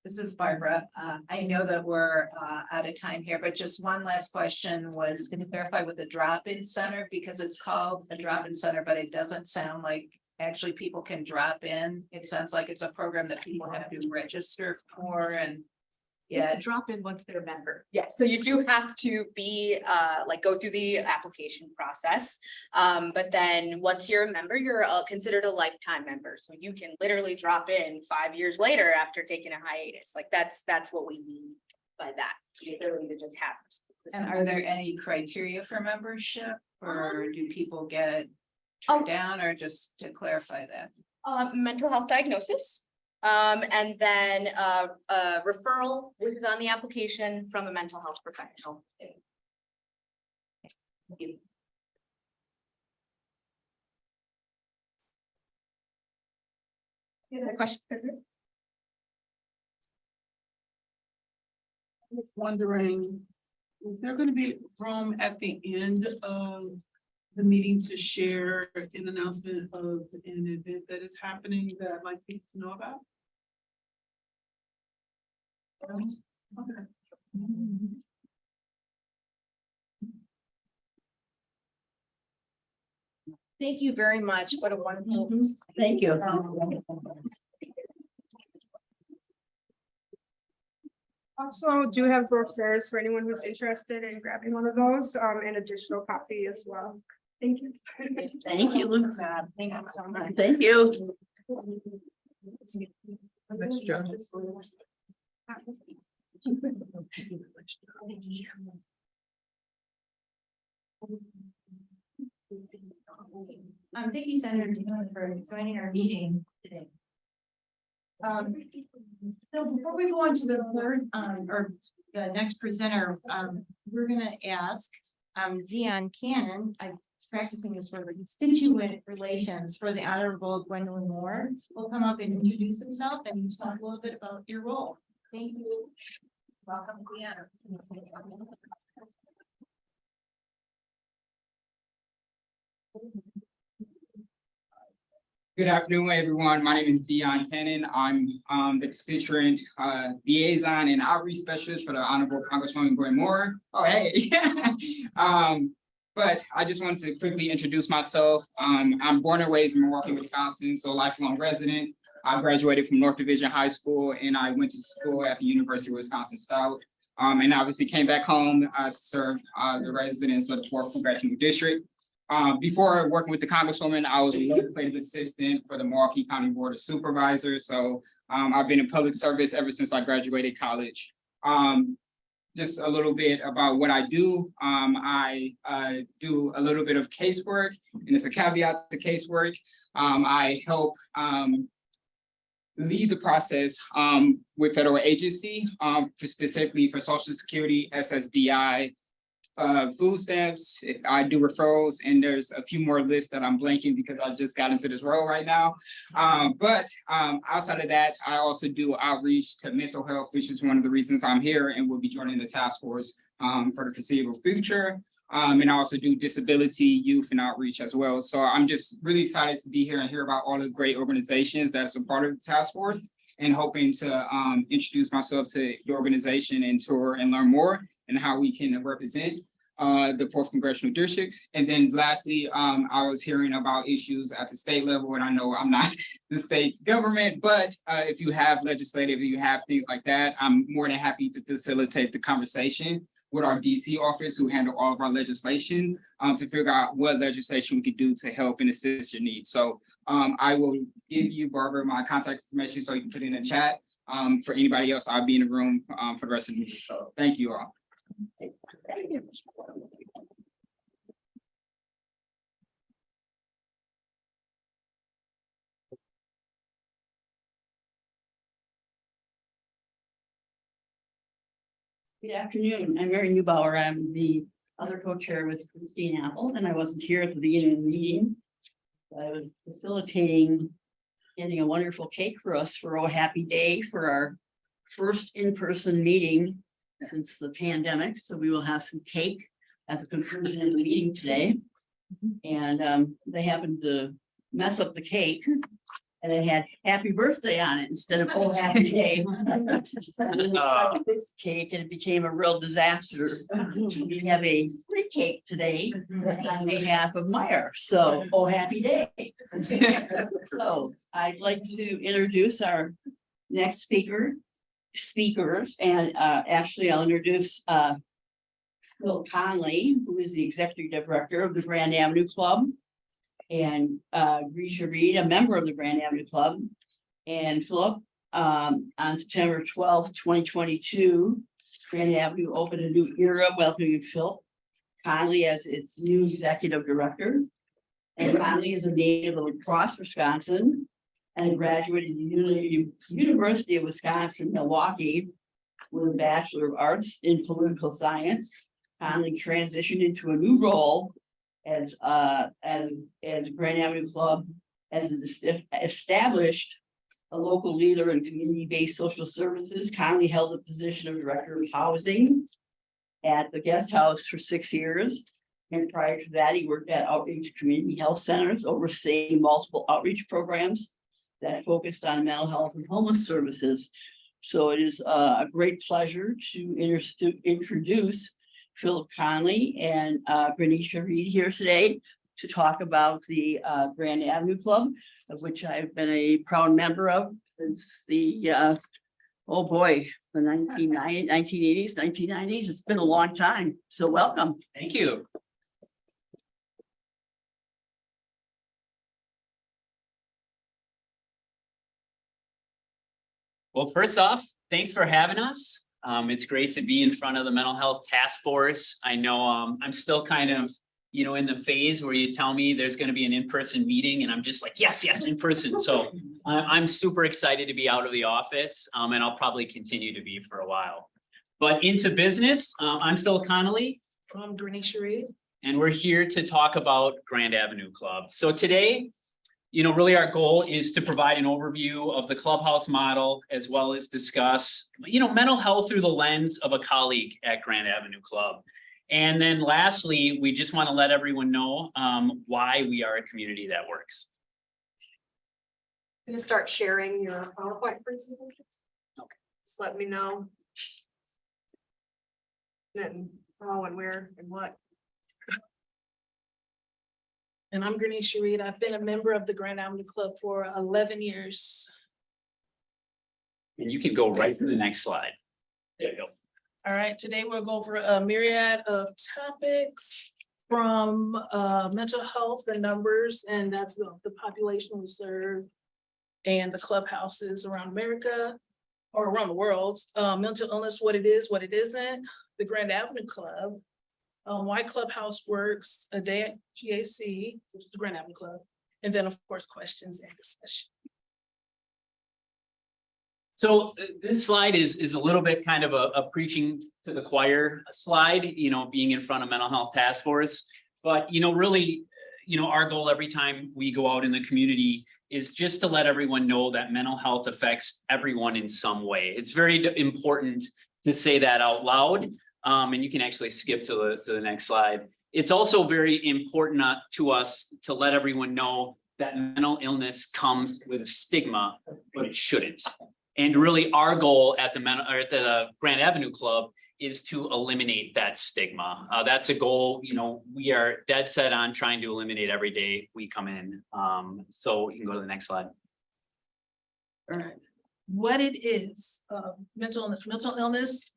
This is Barbara. I know that we're out of time here, but just one last question was, can you clarify with the drop-in center? Because it's called a drop-in center, but it doesn't sound like actually people can drop in. It sounds like it's a program that people have to register for and. Yeah, drop in once they're a member. Yeah, so you do have to be like go through the application process. But then once you're a member, you're considered a lifetime member. So you can literally drop in 5 years later after taking a hiatus. Like that's what we mean by that. The ability to just have. And are there any criteria for membership, or do people get it turned down, or just to clarify that? Mental health diagnosis. And then a referral, which is on the application from a mental health professional. Thank you. Question. I was wondering, is there gonna be room at the end of the meeting to share an announcement of an event that is happening that I'd like people to know about? Okay. Thank you very much. What a wonderful. Thank you. Also, do have brochures for anyone who's interested in grabbing one of those, and additional copy as well. Thank you. Thank you. Thank you so much. Thank you. Thank you, Senator Dion, for joining our meeting today. So before we go on to the third, or the next presenter, we're gonna ask, Dion Cannon, I was practicing this for the constituent relations for the Honorable Gwendolyn Moore, will come up and introduce himself and talk a little bit about your role. Thank you. Welcome, Dion. Good afternoon, everyone. My name is Dion Cannon. I'm the constituent liaison and outreach specialist for the Honorable Congresswoman Gwen Moore. Oh, hey. But I just wanted to quickly introduce myself. I'm born and raised in Milwaukee, Wisconsin, so lifelong resident. I graduated from North Division High School and I went to school at the University of Wisconsin-Stout. And obviously came back home to serve the residents of the 4th Congressional District. Before working with the Congresswoman, I was a legislative assistant for the Milwaukee County Board of Supervisors. So I've been in public service ever since I graduated college. Just a little bit about what I do. I do a little bit of casework, and it's a caveat to casework. I help lead the process with federal agency, specifically for Social Security, SSDI, food stamps. I do referrals, and there's a few more lists that I'm blanking because I just got into this role right now. But outside of that, I also do outreach to mental health, which is one of the reasons I'm here and will be joining the task force for the foreseeable future. And I also do disability, youth, and outreach as well. So I'm just really excited to be here and hear about all the great organizations that's a part of the task force, and hoping to introduce myself to the organization and tour and learn more and how we can represent the 4th Congressional Districts. And then lastly, I was hearing about issues at the state level, and I know I'm not the state government, but if you have legislative, you have things like that, I'm more than happy to facilitate the conversation with our DC office, who handle all of our legislation, to figure out what legislation we could do to help and assist your needs. So I will give you, Barbara, my contact information so you can put it in the chat. For anybody else, I'll be in the room for the rest of the meeting. So thank you all. Thank you. Good afternoon. I'm Mary Neubauer. I'm the other co-chair with Christine Apple, and I wasn't here at the beginning of the meeting. I was facilitating getting a wonderful cake for us for a happy day for our first in-person meeting since the pandemic. So we will have some cake at the conclusion of the meeting today. And they happened to mess up the cake, and it had happy birthday on it instead of oh happy day. This cake, and it became a real disaster. We have a free cake today on behalf of Meyer. So oh happy day. So I'd like to introduce our next speakers, and actually I'll introduce Phil Conley, who is the executive director of the Grand Avenue Club, and Grisha Reed, a member of the Grand Avenue Club. And Philip, on September 12th, 2022, Grand Avenue opened a new era welcoming Phil Conley as its new executive director. And Conley is a native of La Crosse, Wisconsin, and graduated the University of Wisconsin, Milwaukee, with a Bachelor of Arts in Political Science. Conley transitioned into a new role as Grand Avenue Club as an established a local leader in community-based social services, Conley held the position of Director of Housing at the guest house for 6 years. And prior to that, he worked at outreach community health centers, overseeing multiple outreach programs that focused on mental health and homeless services. So it is a great pleasure to introduce Philip Conley and Bernicia Reed here today to talk about the Grand Avenue Club, of which I've been a proud member of since the, oh boy, the 1980s, 1990s. It's been a long time. So welcome. Thank you. Well, first off, thanks for having us. It's great to be in front of the mental health task force. I know I'm still kind of, in the phase where you tell me there's going to be an in-person meeting and I'm just like, yes, in person. So I'm super excited to be out of the office and I'll probably continue to be for a while. But into business, I'm Phil Connolly. I'm Bernicia Reed. And we're here to talk about Grand Avenue Club. So today, really our goal is to provide an overview of the clubhouse model, as well as discuss, mental health through the lens of a colleague at Grand Avenue Club. And then lastly, we just want to let everyone know why we are a community that works. I'm gonna start sharing your PowerPoint presentations. Okay. Just let me know. Then how and where and what. And I'm Bernicia Reed. I've been a member of the Grand Avenue Club for 11 years. And you can go right to the next slide. There you go. All right, today we'll go over a myriad of topics from mental health and numbers, and that's the population we serve and the clubhouses around America or around the world. Mental illness, what it is, what it isn't, the Grand Avenue Club, why Clubhouse works, a day at GAC, which is the Grand Avenue Club, and then of course, questions and discussion. So this slide is a little bit kind of a preaching to the choir slide, being in front of mental health task force. But, really, our goal every time we go out in the community is just to let everyone know that mental health affects everyone in some way. It's very important to say that out loud. And you can actually skip to the next slide. It's also very important to us to let everyone know that mental illness comes with a stigma, but it shouldn't. And really our goal at the Grand Avenue Club is to eliminate that stigma. That's a goal, we are dead set on trying to eliminate every day we come in. So you can go to the next slide. All right, what it is, mental illness. Mental illness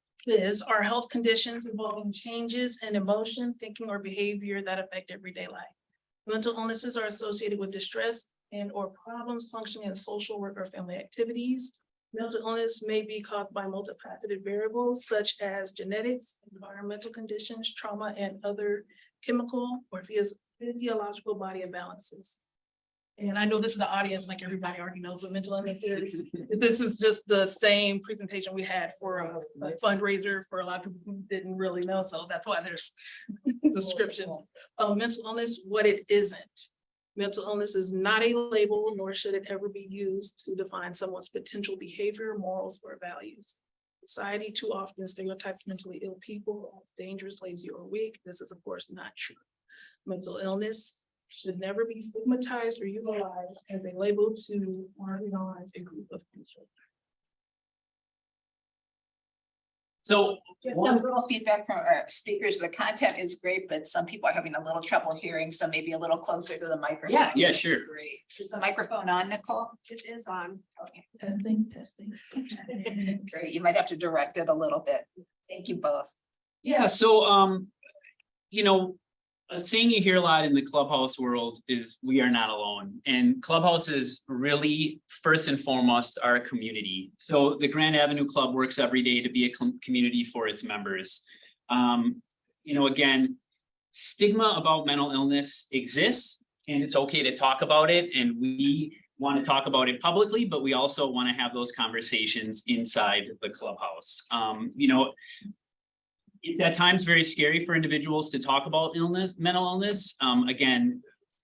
are health conditions involving changes in emotion, thinking, or behavior that affect everyday life. Mental illnesses are associated with distress and or problems functioning in social work or family activities. Mental illness may be caused by multifaceted variables such as genetics, environmental conditions, trauma, and other chemical or physiological body imbalances. And I know this is the audience, like everybody already knows what mental illness is. This is just the same presentation we had for a fundraiser for a lot of people who didn't really know. So that's why there's descriptions. Mental illness, what it isn't. Mental illness is not a label, nor should it ever be used to define someone's potential behavior, morals, or values. Society too often stereotypes mentally ill people as dangerous, lazy, or weak. This is, of course, not true. Mental illness should never be stigmatized or utilized as a label to marginalize a group of people. So one little feedback from our speakers, the content is great, but some people are having a little trouble hearing, so maybe a little closer to the microphone. Yeah, sure. Great. Is the microphone on, Nicole? It is on. Okay. Testing. Great, you might have to direct it a little bit. Thank you both. Yeah, so, a saying you hear a lot in the clubhouse world is we are not alone. And clubhouses really, first and foremost, are a community. So the Grand Avenue Club works every day to be a community for its members. Again, stigma about mental illness exists and it's okay to talk about it. And we want to talk about it publicly, but we also want to have those conversations inside the clubhouse. It's at times very scary for individuals to talk about mental illness. Again,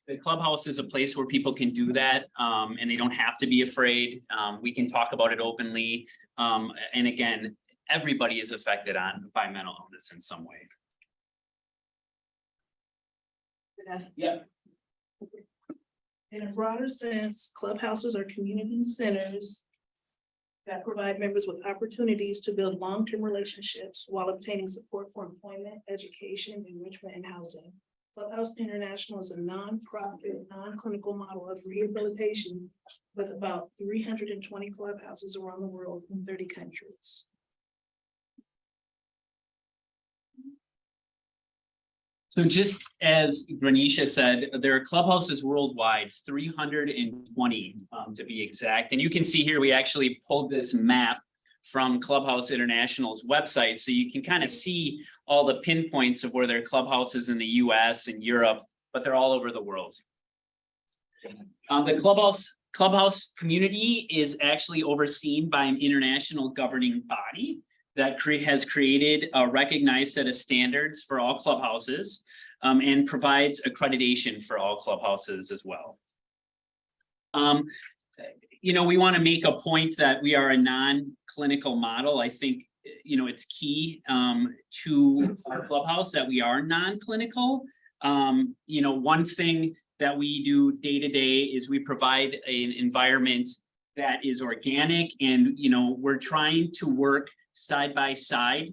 the clubhouse is a place where people can do that, and they don't have to be afraid. We can talk about it openly. And again, everybody is affected by mental illness in some way. Yeah. In a broader sense, clubhouses are community centers that provide members with opportunities to build long-term relationships while obtaining support for employment, education, enrichment, and housing. Clubhouse International is a nonprofit, non-clinical model of rehabilitation with about 320 clubhouses around the world in 30 countries. So just as Granisha said, there are clubhouses worldwide, 320 to be exact. And you can see here, we actually pulled this map from Clubhouse International's website. So you can kind of see all the pinpoints of where there are clubhouses in the US and Europe, but they're all over the world. The clubhouse community is actually overseen by an international governing body that has created a recognized set of standards for all clubhouses, and provides accreditation for all clubhouses as well. You know, we want to make a point that we are a non-clinical model. I think, you know, it's key to our clubhouse that we are non-clinical. You know, one thing that we do day to day is we provide an environment that is organic, and, you know, we're trying to work side by side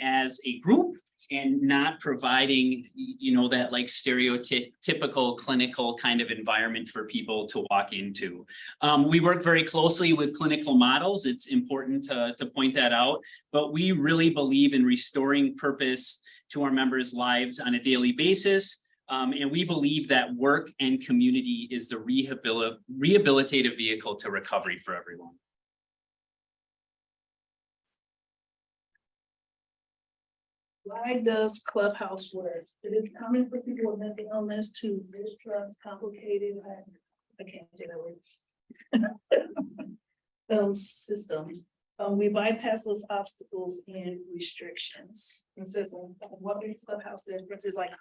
as a group, and not providing, you know, that like stereotypical clinical kind of environment for people to walk into. We work very closely with clinical models. It's important to point that out, but we really believe in restoring purpose to our members' lives on a daily basis. And we believe that work and community is the rehabilitative vehicle to recovery for everyone. Why does Clubhouse work? It is common for people with mental illness to distrust complicated, I can't say that word. Systems. We bypass those obstacles and restrictions. And so what makes Clubhouse difference is like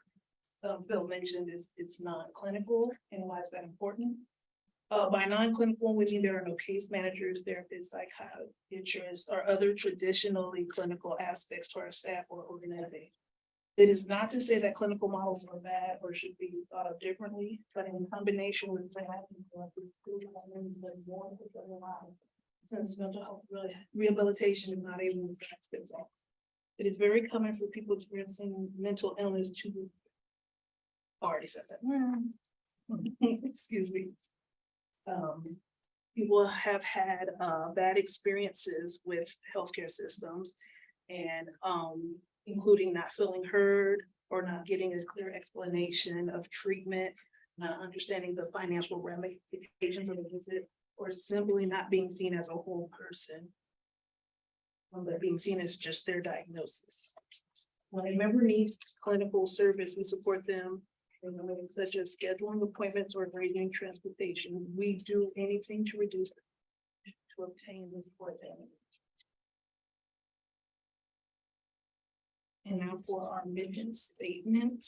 Phil mentioned, is it's non-clinical. And why is that important? By non-clinical, we mean there are no case managers, therapists, psychiatrists, or other traditionally clinical aspects to our staff or organization. It is not to say that clinical models are bad or should be thought of differently, but in combination with since mental health rehabilitation is not able to fits all. It is very common for people experiencing mental illness to already said that. Excuse me. People have had bad experiences with healthcare systems, and including not feeling heard or not getting a clear explanation of treatment, not understanding the financial ramifications of the visit, or simply not being seen as a whole person, but being seen as just their diagnosis. When a member needs clinical service, we support them in ways such as scheduling appointments or arranging transportation. We do anything to reduce, to obtain this support. And now for our mission statement.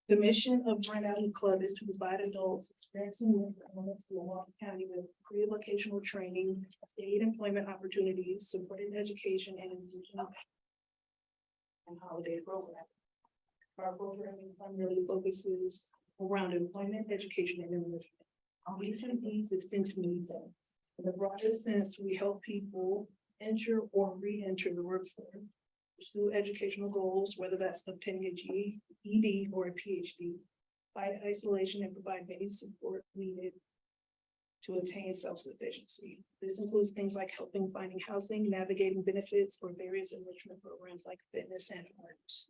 The mission of Brent Avenue Club is to provide adults experiencing mental illness in Milwaukee County with pre-vocational training, state employment opportunities, supported education, and inclusion and holiday program. Our programming primarily focuses around employment, education, and enrichment. Each of these extend to many things. In the broadest sense, we help people enter or re-enter the workforce, pursue educational goals, whether that's obtaining a GED or a PhD, fight isolation, and provide any support needed to attain self-sufficiency. This includes things like helping finding housing, navigating benefits, or various enrichment programs like fitness and arts.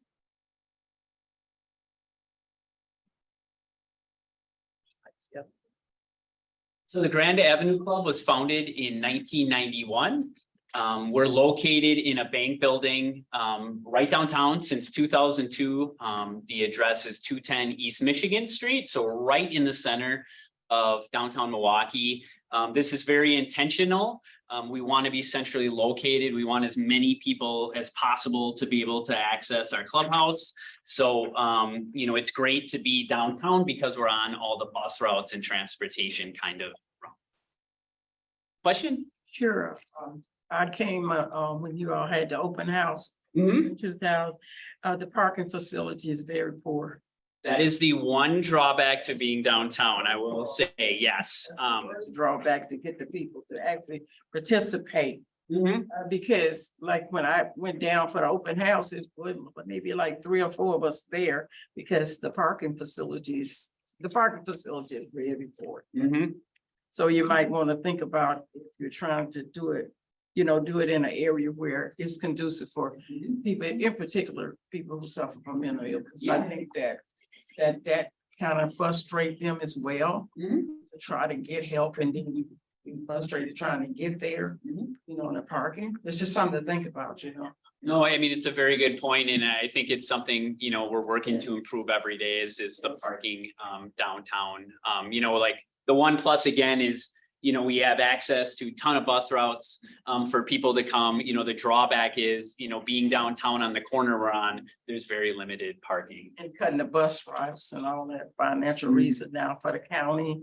Yep. So the Grand Avenue Club was founded in 1991. We're located in a bank building right downtown since 2002. The address is 210 East Michigan Street, so right in the center of downtown Milwaukee. This is very intentional. We want to be centrally located. We want as many people as possible to be able to access our clubhouse. So, you know, it's great to be downtown because we're on all the bus routes and transportation kind of routes. Question? Sure. I came when you all had the open house in 2000. The parking facility is very poor. That is the one drawback to being downtown, I will say, yes. Drawback to get the people to actually participate. Because like when I went down for the open house, it was maybe like 3 or 4 of us there because the parking facility is really poor. So you might want to think about if you're trying to do it, you know, do it in an area where it's conducive for people, in particular, people who suffer from mental illness. I think that kind of frustrate them as well, to try to get help, and then you be frustrated trying to get there, you know, in the parking. It's just something to think about, you know. No, I mean, it's a very good point, and I think it's something, you know, we're working to improve every day is the parking downtown. You know, like the one plus again is, you know, we have access to a ton of bus routes for people to come. You know, the drawback is, you know, being downtown on the corner we're on, there's very limited parking. And cutting the bus routes and all that financial reason now for the county.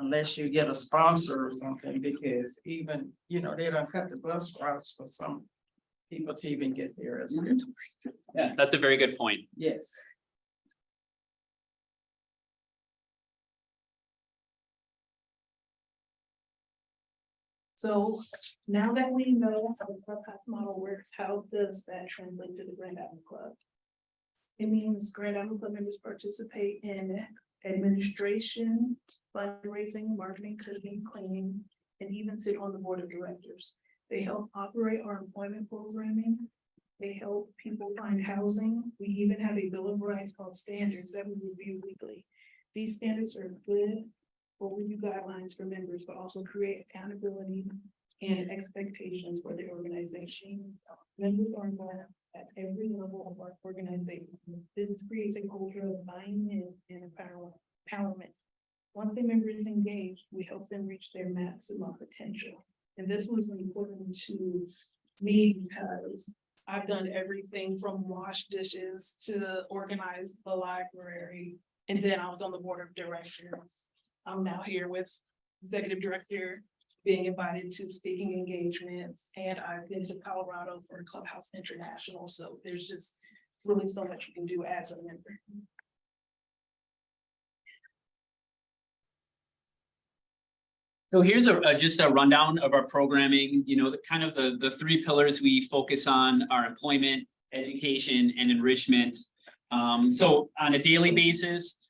Unless you get a sponsor or something, because even, you know, they don't cut the bus routes for some people to even get there as well. Yeah, that's a very good point. Yes. So now that we know how the clubhouse model works, how does that translate to the Grand Avenue Club? It means Grand Avenue Club members participate in administration, fundraising, marketing, cooking, cleaning, and even sit on the board of directors. They help operate our employment programming. They help people find housing. We even have a Bill of Rights called Standards that we review weekly. These standards are good for review guidelines for members, but also create accountability and expectations for the organization. Members are involved at every level of our organization. This creates a culture of buy-in and empowerment. Once a member is engaged, we help them reach their maximum potential. And this was important to me because I've done everything from wash dishes to organize the library. And then I was on the board of directors. I'm now here with executive director, being invited to speaking engagements, and I've been to Colorado for Clubhouse International. So there's just really so much you can do as a member. So here's just a rundown of our programming. You know, the 3 pillars we focus on are employment, education, and enrichment. So on a daily basis,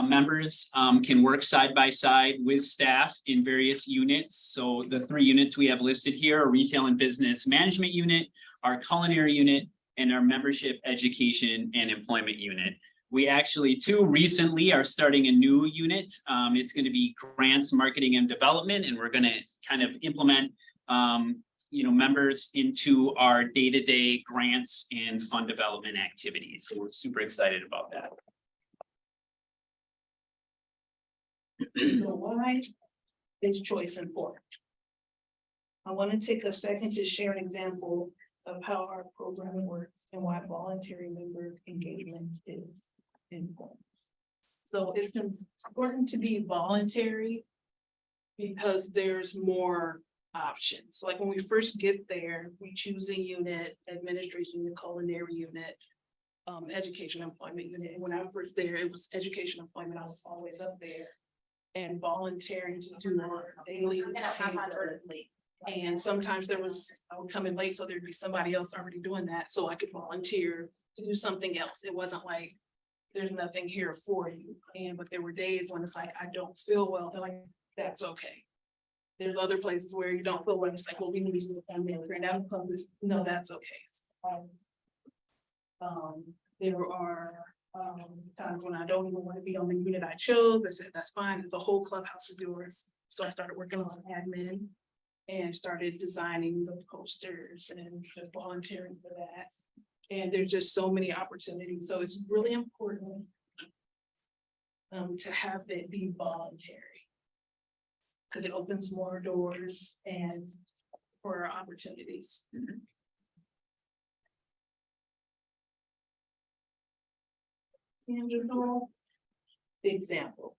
members can work side by side with staff in various units. So the 3 units we have listed here are retail and business management unit, our culinary unit, and our membership, education, and employment unit. We actually too recently are starting a new unit. It's going to be grants, marketing, and development, and we're going to kind of implement you know, members into our day-to-day grants and fund development activities. So we're super excited about that. So why is choice important? I want to take a second to share an example of how our program works and why voluntary member engagement is important. So it's important to be voluntary because there's more options. Like when we first get there, we choose a unit, administration unit, culinary unit, education employment unit. And when I was first there, it was education employment. I was always up there and volunteering to do our daily. And sometimes I would come in late, so there'd be somebody else already doing that, so I could volunteer to do something else. It wasn't like there's nothing here for you. But there were days when it's like, I don't feel well. They're like, that's okay. There's other places where you don't feel well. It's like, well, we need to do a family Grand Avenue Club. No, that's okay. There are times when I don't even want to be on the unit I chose. They said, that's fine. The whole clubhouse is yours. So I started working on admin and started designing the posters and just volunteering for that. And there's just so many opportunities. So it's really important to have it be voluntary. Because it opens more doors and for opportunities. Tangible example.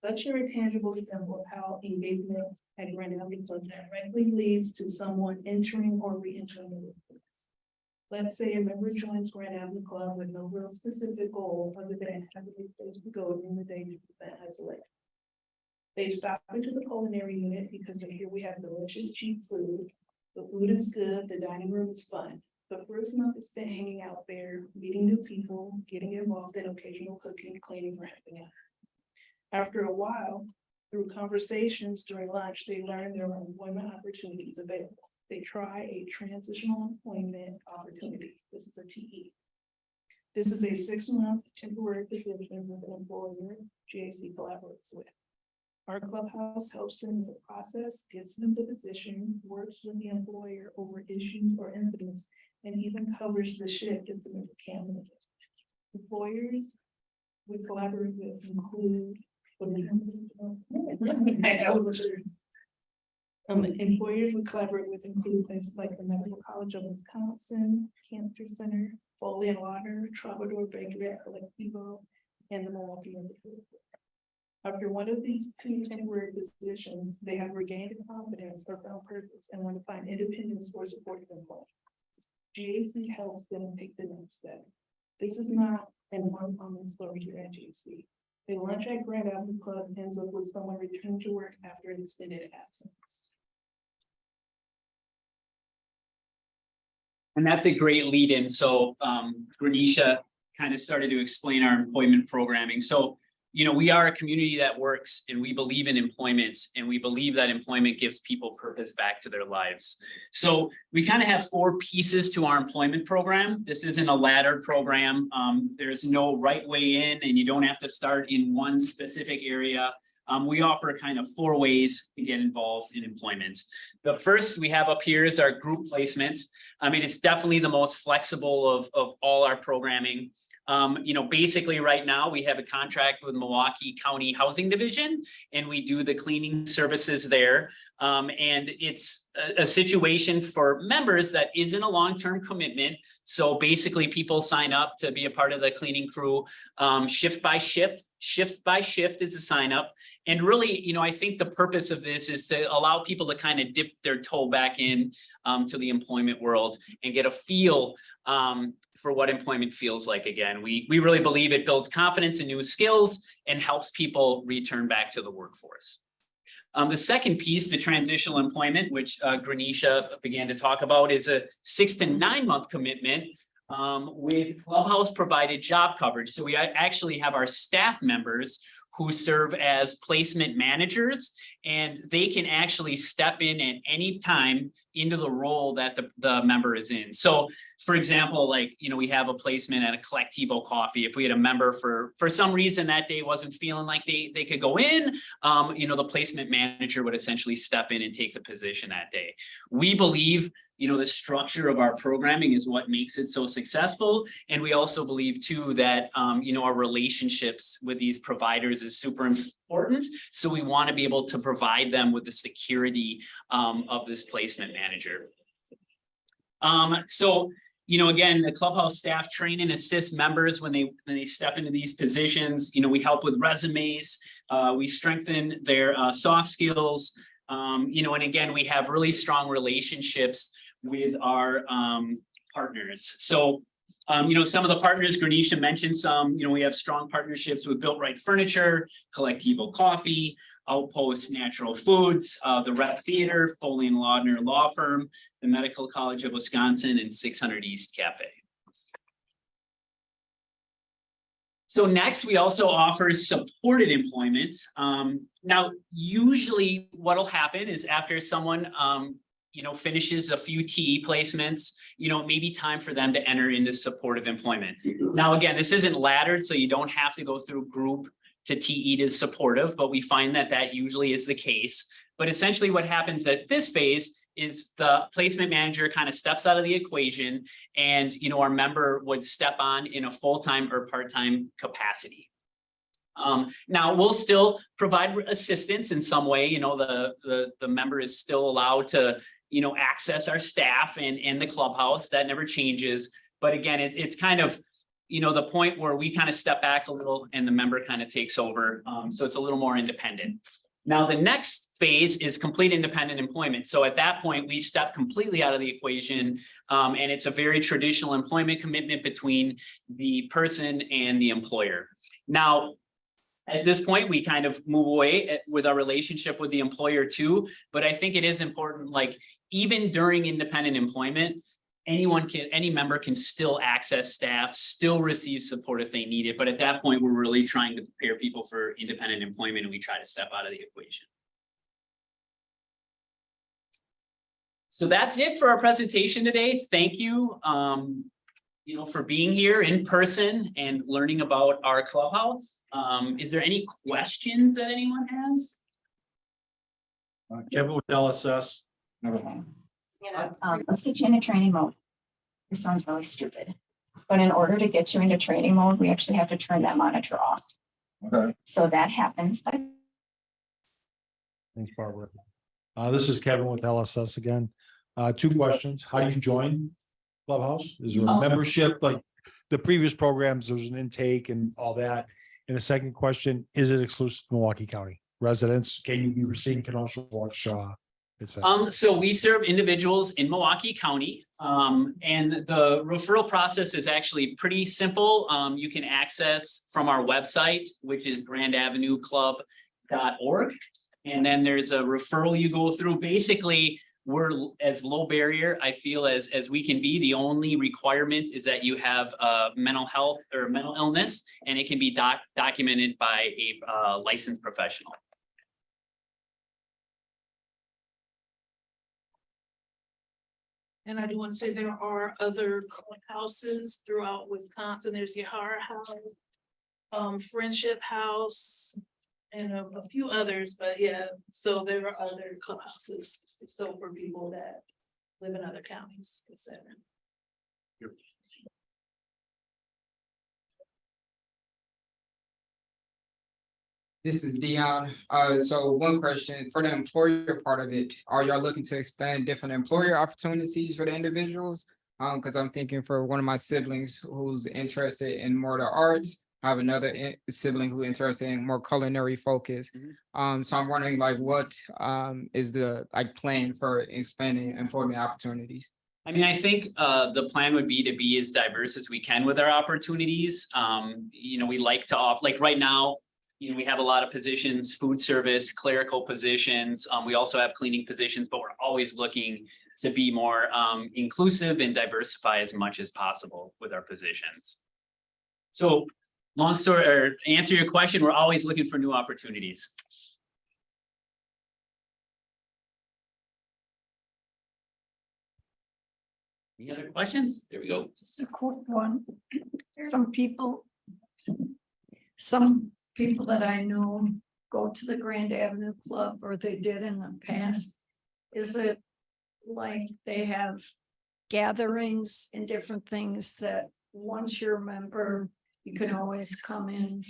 Let's share a tangible example of how engagement at Grand Avenue directly leads to someone entering or re-entering the workforce. Let's say a member joins Grand Avenue Club with no real specific goal other than having a place to go during the day to prevent isolation. They stop into the culinary unit because they hear we have delicious, cheap food. The food is good, the dining room is fun. The first month is spent hanging out there, meeting new people, getting involved in occasional cooking, cleaning, or helping out. After a while, through conversations during lunch, they learn there are employment opportunities available. They try a transitional employment opportunity. This is a TE. This is a 6-month temporary position with an employer GAC collaborates with. Our clubhouse helps them in the process, gives them the position, works with the employer over issues or incidents, and even covers the shift if the member can't make it. Employers we collaborate with include employers we collaborate with include places like the Medical College of Wisconsin, Cancer Center, Foley and Water, Troubadour Bakery at Colectivo, and the Milwaukee. After one of these 2 temporary positions, they have regained confidence or found purpose and want to find independence or supportive employment. GAC helps them take the next step. This is not an one-on-one story here at GAC. A lunch at Grand Avenue Club ends up with someone returning to work after an extended absence. And that's a great lead in. So Granisha kind of started to explain our employment programming. So, you know, we are a community that works and we believe in employment and we believe that employment gives people purpose back to their lives. So we kind of have 4 pieces to our employment program. This isn't a laddered program. There's no right way in and you don't have to start in one specific area. We offer kind of 4 ways to get involved in employment. The first we have up here is our group placement. I mean, it's definitely the most flexible of all our programming. You know, basically right now we have a contract with Milwaukee County Housing Division and we do the cleaning services there. And it's a situation for members that isn't a long-term commitment. So basically people sign up to be a part of the cleaning crew, shift by shift is a sign up. And really, you know, I think the purpose of this is to allow people to kind of dip their toe back in to the employment world and get a feel for what employment feels like again. We really believe it builds confidence in new skills and helps people return back to the workforce. The second piece, the transitional employment, which Granisha began to talk about, is a 6 to 9 month commitment with Clubhouse provided job coverage. So we actually have our staff members who serve as placement managers, and they can actually step in at any time into the role that the member is in. So for example, like, you know, we have a placement at a Colectivo Coffee. If we had a member for some reason that day wasn't feeling like they could go in, you know, the placement manager would essentially step in and take the position that day. We believe, you know, the structure of our programming is what makes it so successful. And we also believe too that, you know, our relationships with these providers is super important. So we want to be able to provide them with the security of this placement manager. So, you know, again, the Clubhouse staff train and assist members when they step into these positions. You know, we help with resumes, we strengthen their soft skills. You know, and again, we have really strong relationships with our partners. So, you know, some of the partners, Granisha mentioned some, you know, we have strong partnerships with Built Right Furniture, Colectivo Coffee, Outpost Natural Foods, the Rep Theater, Foley and Laudner Law Firm, the Medical College of Wisconsin, and 600 East Cafe. So next, we also offer supported employment. Now, usually what'll happen is after someone, you know, finishes a few TE placements, you know, it may be time for them to enter into supportive employment. Now, again, this isn't laddered, so you don't have to go through group to TE to supportive, but we find that that usually is the case. But essentially what happens at this phase is the placement manager kind of steps out of the equation and, you know, our member would step on in a full-time or part-time capacity. Now, we'll still provide assistance in some way, you know, the member is still allowed to, you know, access our staff and the clubhouse. That never changes. But again, it's kind of, you know, the point where we kind of step back a little and the member kind of takes over. So it's a little more independent. Now, the next phase is complete independent employment. So at that point, we step completely out of the equation. And it's a very traditional employment commitment between the person and the employer. Now, at this point, we kind of move away with our relationship with the employer too. But I think it is important, like even during independent employment, any member can still access staff, still receive support if they need it. But at that point, we're really trying to prepare people for independent employment and we try to step out of the equation. So that's it for our presentation today. Thank you, you know, for being here in person and learning about our clubhouse. Is there any questions that anyone has? Kevin with LSS. Let's get you into training mode. This sounds really stupid, but in order to get you into training mode, we actually have to turn that monitor off. Okay. So that happens by Thanks, Barbara. This is Kevin with LSS again. 2 questions. How do you join Clubhouse? Is there a membership like the previous programs? There's an intake and all that. And the second question, is it exclusive to Milwaukee County residents? Can you be receiving Kenosha, Waukesha? So we serve individuals in Milwaukee County, and the referral process is actually pretty simple. You can access from our website, which is grandavenueclub.org. And then there's a referral you go through. Basically, we're as low barrier, I feel, as we can be. The only requirement is that you have mental health or mental illness, and it can be documented by a licensed professional. And I do want to say there are other clubhouses throughout Wisconsin. There's Yahara House, Friendship House, and a few others, but yeah, so there are other clubhouses. So for people that live in other counties, etc. This is Dion. So one question for the employer part of it, are y'all looking to expand different employer opportunities for the individuals? Because I'm thinking for one of my siblings who's interested in more the arts, I have another sibling who's interested in more culinary focus. So I'm wondering like what is the plan for expanding employment opportunities? I mean, I think the plan would be to be as diverse as we can with our opportunities. You know, we like to like right now, you know, we have a lot of positions, food service, clerical positions. We also have cleaning positions, but we're always looking to be more inclusive and diversify as much as possible with our positions. So long story, or answer your question, we're always looking for new opportunities. Any other questions? There we go. Just a quick one. Some people that I know go to the Grand Avenue Club, or they did in the past. Is it like they have gatherings and different things that once you're a member, you can always come in?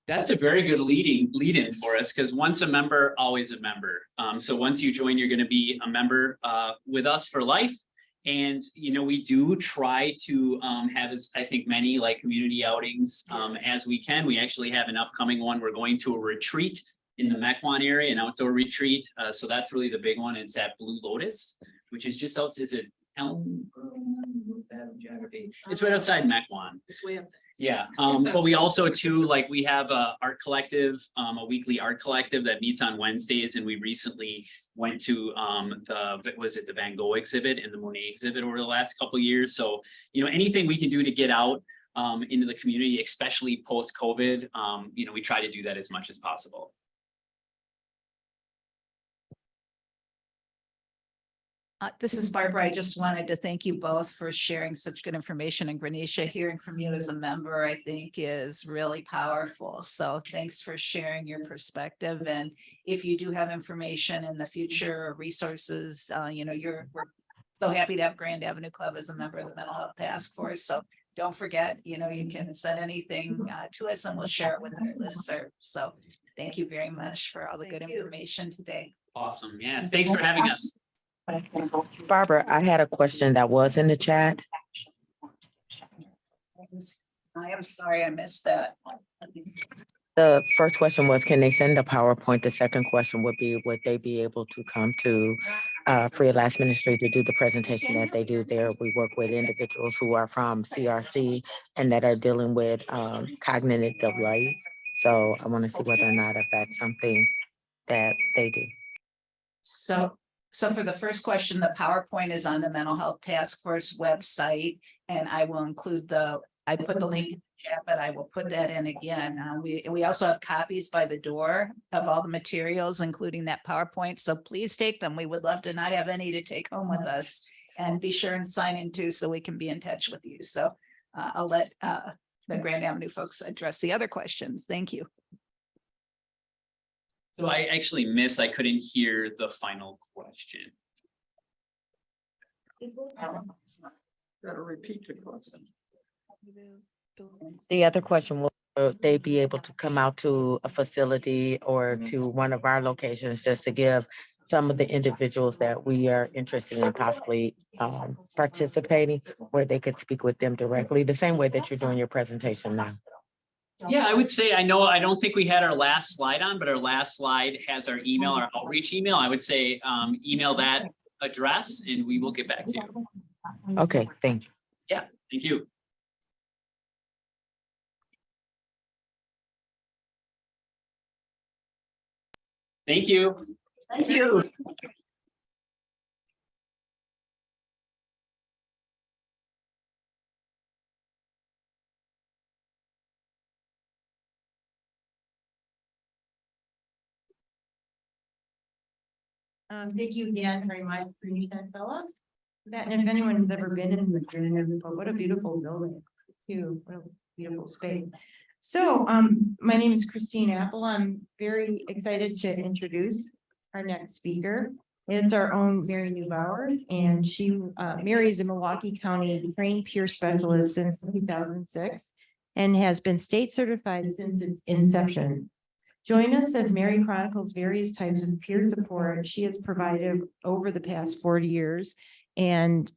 That's a very good lead-in for us, because once a member, always a member. So once you join, you're going to be a member with us for life. And, you know, we do try to have, I think, many like community outings as we can. We actually have an upcoming one. We're going to a retreat in the Mequon area, an outdoor retreat. So that's really the big one. It's at Blue Lotus, which is just outside, is it Elm? Geography. It's right outside Mequon. It's way up there. Yeah, but we also too, like we have a art collective, a weekly art collective that meets on Wednesdays, and we recently went to the Van Gogh exhibit and the Monet exhibit over the last couple of years. So, you know, anything we can do to get out into the community, especially post-COVID, you know, we try to do that as much as possible. This is Barbara. I just wanted to thank you both for sharing such good information. And Granisha, hearing from you as a member, I think is really powerful. So thanks for sharing your perspective. And if you do have information in the future or resources, you know, we're so happy to have Grand Avenue Club as a member of the Mental Health Task Force. So don't forget, you know, you can send anything to us and we'll share it with our listserv. So thank you very much for all the good information today. Awesome. Yeah. Thanks for having us. Barbara, I had a question that was in the chat. I am sorry I missed that. The first question was, can they send a PowerPoint? The second question would be, would they be able to come to Free Last Ministry to do the presentation that they do there? We work with individuals who are from CRC and that are dealing with cognitive delays. So I want to see whether or not if that's something that they do. So for the first question, the PowerPoint is on the Mental Health Task Force website, and I will include I put the link in the chat, but I will put that in again. We also have copies by the door of all the materials, including that PowerPoint. So please take them. We would love to not have any to take home with us, and be sure and sign in too, so we can be in touch with you. So I'll let the Grand Avenue folks address the other questions. Thank you. So I actually I couldn't hear the final question. Gotta repeat the question. The other question, will they be able to come out to a facility or to one of our locations just to give some of the individuals that we are interested in possibly participating, where they could speak with them directly, the same way that you're doing your presentation now? Yeah, I would say, I don't think we had our last slide on, but our last slide has our email, our outreach email. I would say email that address and we will get back to you. Okay, thank you. Yeah, thank you. Thank you. Thank you. Thank you, Dan, very much for that fella. That, and if anyone has ever been in the, what a beautiful building, too. What a beautiful space. So, my name is Christine Apple. I'm very excited to introduce our next speaker. It's our own Mary Neubauer, and Mary is a Milwaukee County trained peer specialist since 2006 and has been state certified since its inception. Join us as Mary chronicles various types of peer support she has provided over the past 40 years and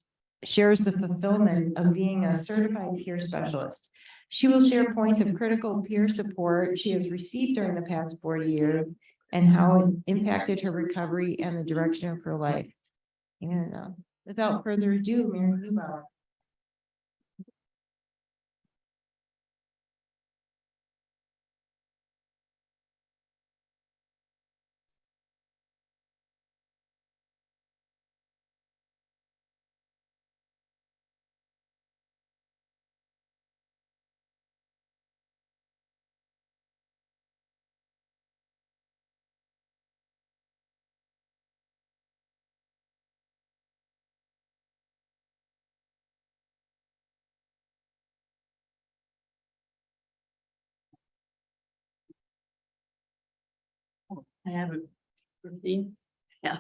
shares the fulfillment of being a certified peer specialist. She will share points of critical peer support she has received during the past 40 years and how it impacted her recovery and the direction of her life. And without further ado, Mary Neubauer. I have it. Christine? Yeah.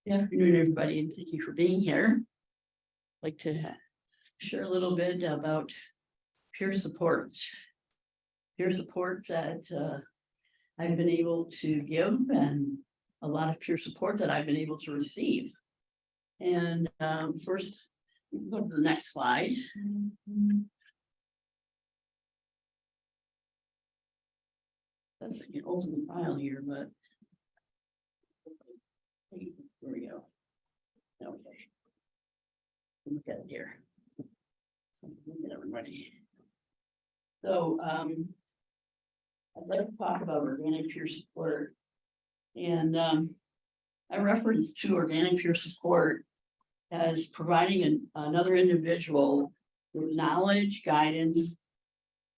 Good afternoon, everybody, and thank you for being here. I'd like to share a little bit about peer support. peer support that I've been able to give, and a lot of peer support that I've been able to receive. And first, go to the next slide. That's an open file here, but there we go. Okay. Look at it here. So look at everybody. So I'd like to talk about organic peer support. And I reference to organic peer support as providing another individual with knowledge, guidance,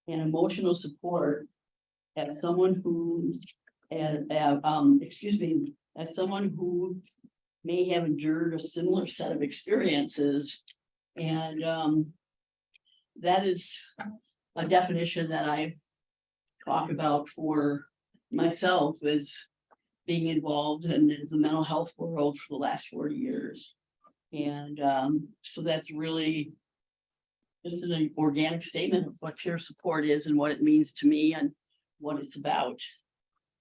and emotional support as someone who, as someone who may have endured a similar set of experiences. And that is a definition that I talk about for myself as being involved in the mental health world for the last 40 years. And so that's really just an organic statement of what peer support is and what it means to me and what it's about.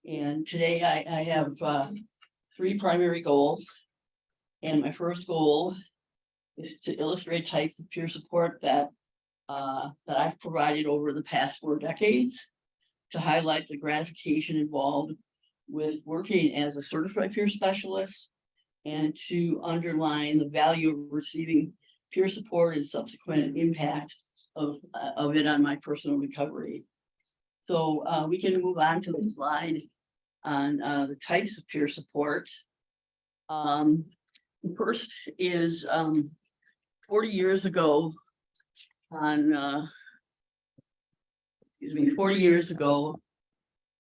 And today I have 3 primary goals. And my first goal is to illustrate types of peer support that I've provided over the past 4 decades, to highlight the gratification involved with working as a certified peer specialist, and to underline the value of receiving peer support and subsequent impact of it on my personal recovery. So we can move on to the slide on the types of peer support. The first is 40 years ago, 40 years ago,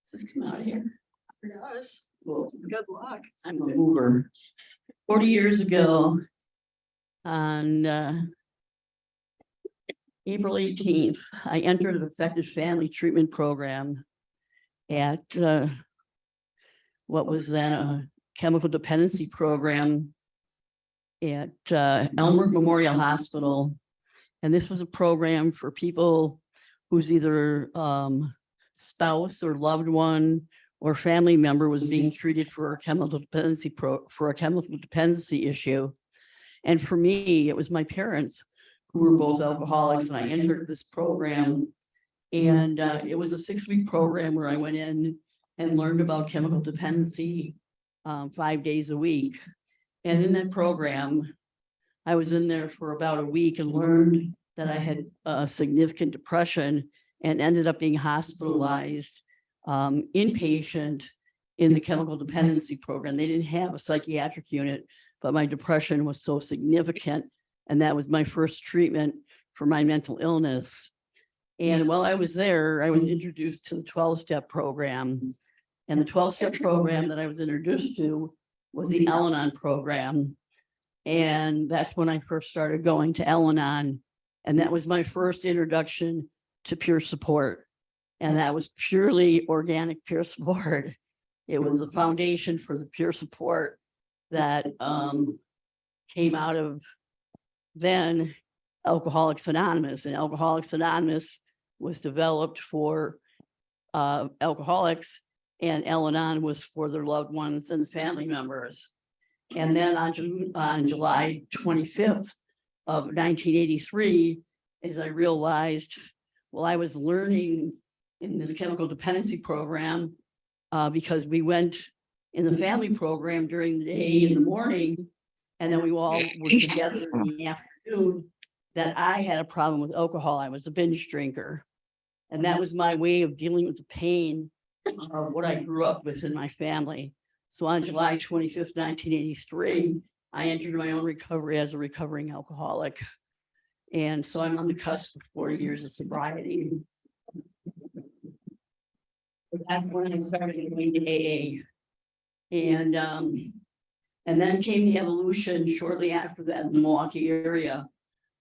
does this come out of here? Yes. Well, Good luck. I'm a mover. 40 years ago, on April 18th, I entered an effective family treatment program at what was then a chemical dependency program at Elmer Memorial Hospital. And this was a program for people whose either spouse or loved one or family member was being treated for a chemical dependency issue. And for me, it was my parents who were both alcoholics, and I entered this program. And it was a 6-week program where I went in and learned about chemical dependency 5 days a week. And in that program, I was in there for about a week and learned that I had a significant depression and ended up being hospitalized inpatient in the chemical dependency program. They didn't have a psychiatric unit, but my depression was so significant. And that was my first treatment for my mental illness. And while I was there, I was introduced to the 12-step program. And the 12-step program that I was introduced to was the Al-Anon program. And that's when I first started going to Al-Anon. And that was my first introduction to peer support. And that was purely organic peer support. It was the foundation for the peer support that came out of then Alcoholics Anonymous. And Alcoholics Anonymous was developed for alcoholics, and Al-Anon was for their loved ones and family members. And then on July 25th of 1983, as I realized, well, I was learning in this chemical dependency program because we went in the family program during the day in the morning, and then we all were together in the afternoon, that I had a problem with alcohol. I was a binge drinker. And that was my way of dealing with the pain of what I grew up with in my family. So on July 25th, 1983, I entered my own recovery as a recovering alcoholic. And so I'm on the cusp of 40 years of sobriety. That's when I started going to AA. And then came the evolution shortly after that in the Milwaukee area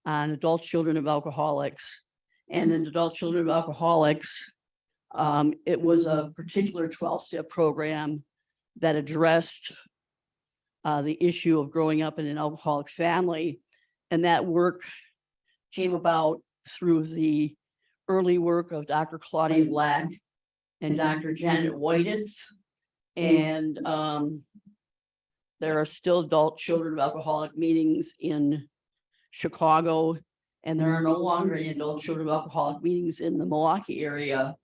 on adult children of alcoholics. And in adult children of alcoholics, it was a particular 12-step program that addressed the issue of growing up in an alcoholic family. And that work came about through the early work of Dr. Claudia Black and Dr. Janet Whiteis. And there are still adult children of alcoholic meetings in Chicago, and there are no longer any adult children of alcoholic meetings in the Milwaukee area.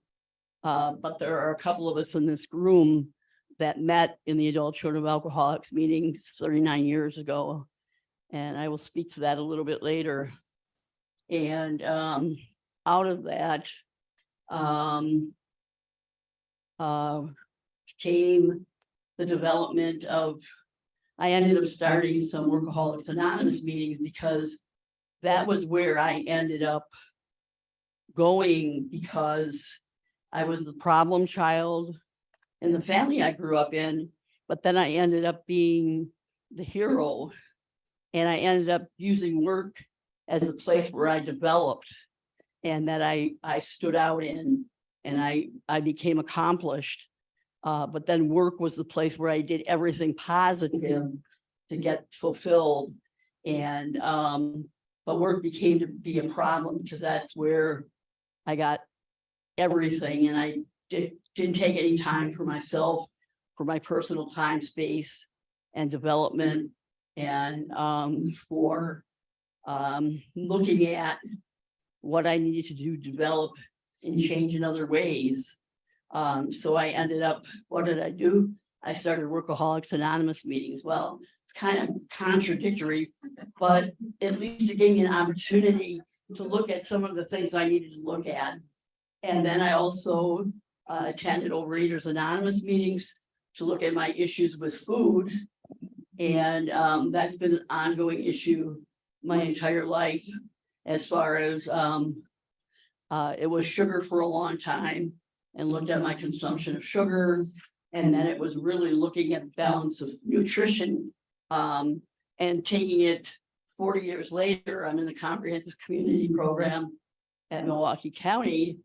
But there are a couple of us in this room that met in the adult children of alcoholics meetings 39 years ago. And I will speak to that a little bit later. And out of that came the development of, I ended up starting some Workaholics Anonymous meetings because that was where I ended up going, because I was the problem child in the family I grew up in, but then I ended up being the hero, and I ended up using work as a place where I developed and that I stood out in, and I became accomplished. But then work was the place where I did everything positive to get fulfilled. And but work became to be a problem because that's where I got everything, and I didn't take any time for myself, for my personal time, space, and development, and for looking at what I needed to do, develop and change in other ways. So I ended up, what did I do? I started Workaholics Anonymous meetings. Well, it's kind of contradictory, but at least it gave me an opportunity to look at some of the things I needed to look at. And then I also attended Overeaters Anonymous meetings to look at my issues with food. And that's been an ongoing issue my entire life, as far as it was sugar for a long time, and looked at my consumption of sugar. And then it was really looking at the balance of nutrition and taking it 40 years later. I'm in the comprehensive community program at Milwaukee County,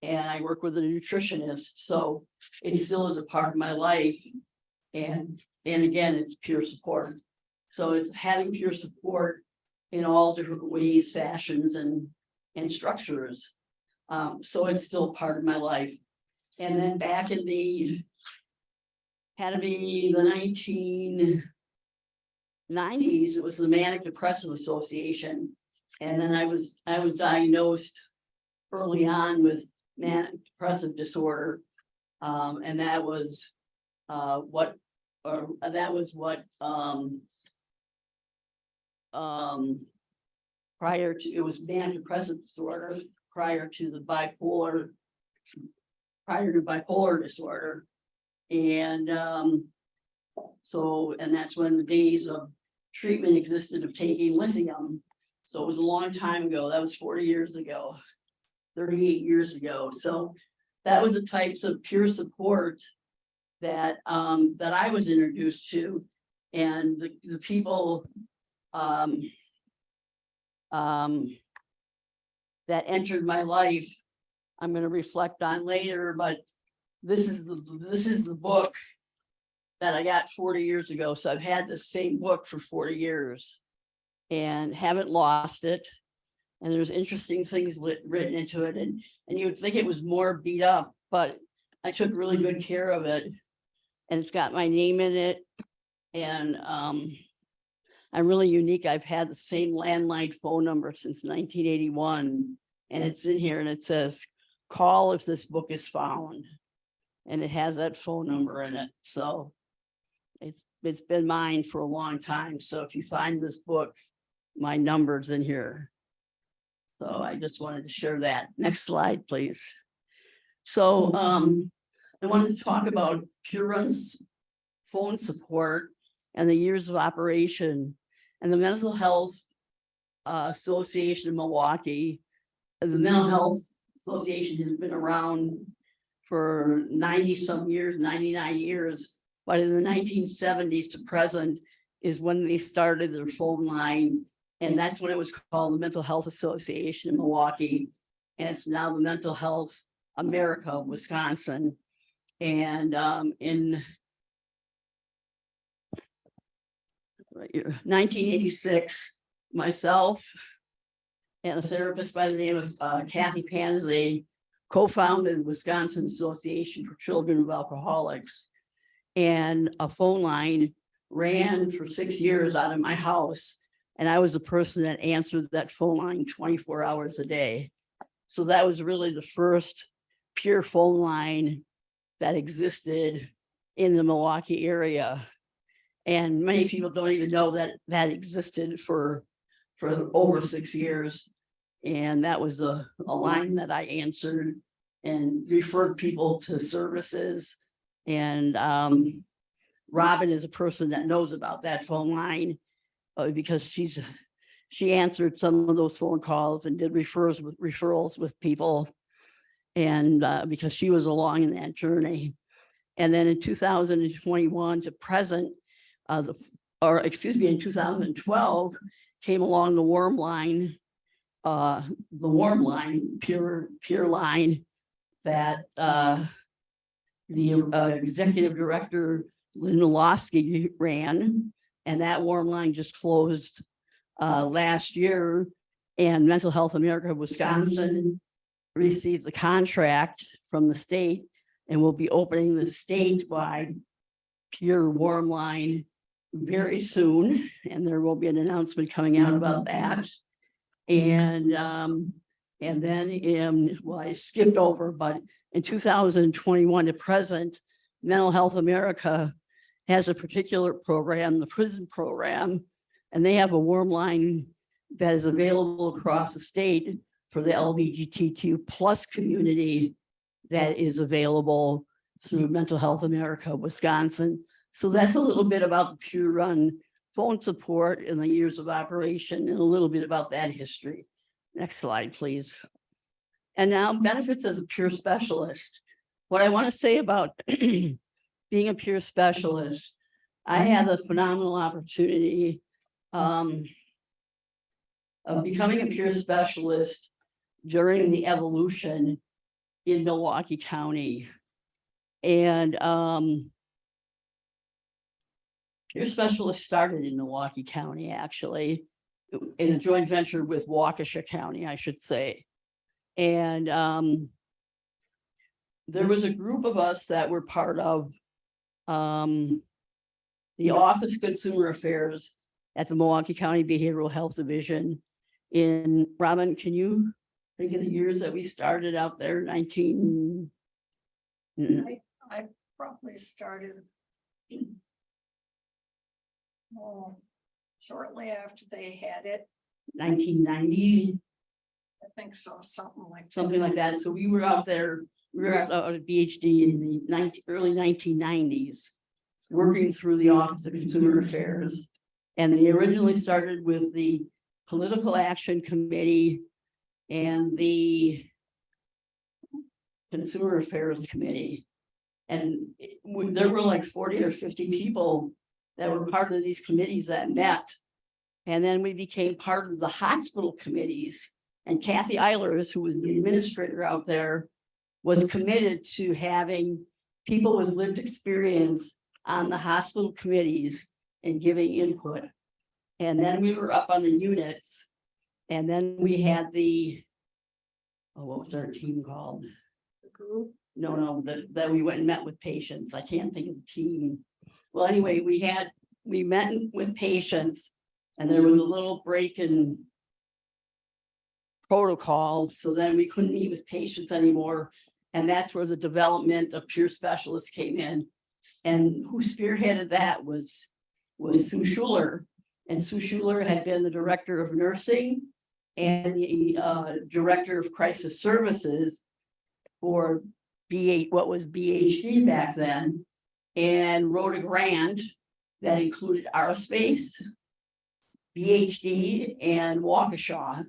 and I work with a nutritionist. So it still is a part of my life. And again, it's peer support. So it's having peer support in all different ways, fashions, and structures. So it's still part of my life. And then back in the, had to be the 1990s, it was the Manic Depressive Association. And then I was diagnosed early on with manic depressive disorder. And that was what prior to, it was manic depressive disorder prior to bipolar disorder. And so, and that's when the days of treatment existed of taking lithium. So it was a long time ago. That was 40 years ago, 38 years ago. So that was the types of peer support that that I was introduced to, and the people that entered my life, I'm going to reflect on later. But this is the book that I got 40 years ago. So I've had the same book for 40 years and haven't lost it. And there's interesting things written into it, and you would think it was more beat up, but I took really good care of it, and it's got my name in it. And I'm really unique. I've had the same landline phone number since 1981, and it's in here, and it says, "Call if this book is found," and it has that phone number in it. So it's been mine for a long time. So if you find this book, my number's in here. So I just wanted to share that. Next slide, please. So I wanted to talk about Pure Run's phone support and the years of operation, and the Mental Health Association of Milwaukee. The Mental Health Association has been around for 90 some years, 99 years, but in the 1970s to present is when they started their phone line. And that's when it was called the Mental Health Association in Milwaukee. And it's now the Mental Health America of Wisconsin. And in 1986, myself and a therapist by the name of Kathy Pan. They co-founded Wisconsin Association for Children of Alcoholics. And a phone line ran for 6 years out of my house. And I was the person that answered that phone line 24 hours a day. So that was really the first pure phone line that existed in the Milwaukee area. And many people don't even know that that existed for over 6 years. And that was a line that I answered and referred people to services. And Robin is a person that knows about that phone line because she answered some of those phone calls and did referrals with people. And because she was along in that journey. And then in 2021 to present, in 2012 came along the warm line, pure line that the executive director, Lynn Milwaukee, ran. And that warm line just closed last year. And Mental Health America of Wisconsin received the contract from the state and will be opening the statewide pure warm line very soon. And there will be an announcement coming out about that. And then, well, I skipped over, but in 2021 to present, Mental Health America has a particular program, the prison program, and they have a warm line that is available across the state for the LGBTQ plus community that is available through Mental Health America, Wisconsin. So that's a little bit about the Pure Run phone support in the years of operation and a little bit about that history. Next slide, please. And now benefits as a peer specialist. What I want to say about being a peer specialist, I had a phenomenal opportunity of becoming a peer specialist during the evolution in Milwaukee County. And peer specialist started in Milwaukee County, actually, in a joint venture with Waukesha County, I should say. And there was a group of us that were part of the Office of Consumer Affairs at the Milwaukee County Behavioral Health Division. In Robin, can you think of the years that we started out there? I probably started shortly after they had it. 1990. I think so, something like that. So we were out there, we were out at BHD in the early 1990s, working through the Office of Consumer Affairs. And they originally started with the Political Action Committee and the Consumer Affairs Committee. And there were like 40 or 50 people that were part of these committees that met. And then we became part of the hospital committees. And Kathy Eilers, who was the administrator out there, was committed to having people with lived experience on the hospital committees and giving input. And then we were up on the units. And then we had the, what was our team called? The group? No, that we went and met with patients. I can't think of the team. Well, anyway, we met with patients and there was a little break in protocol. So then we couldn't meet with patients anymore. And that's where the development of peer specialists came in. And who spearheaded that was Sue Schuler. And Sue Schuler had been the director of nursing and the director of crisis services for what was BHD back then, and wrote a grant that included our space, BHD, and Waukesha,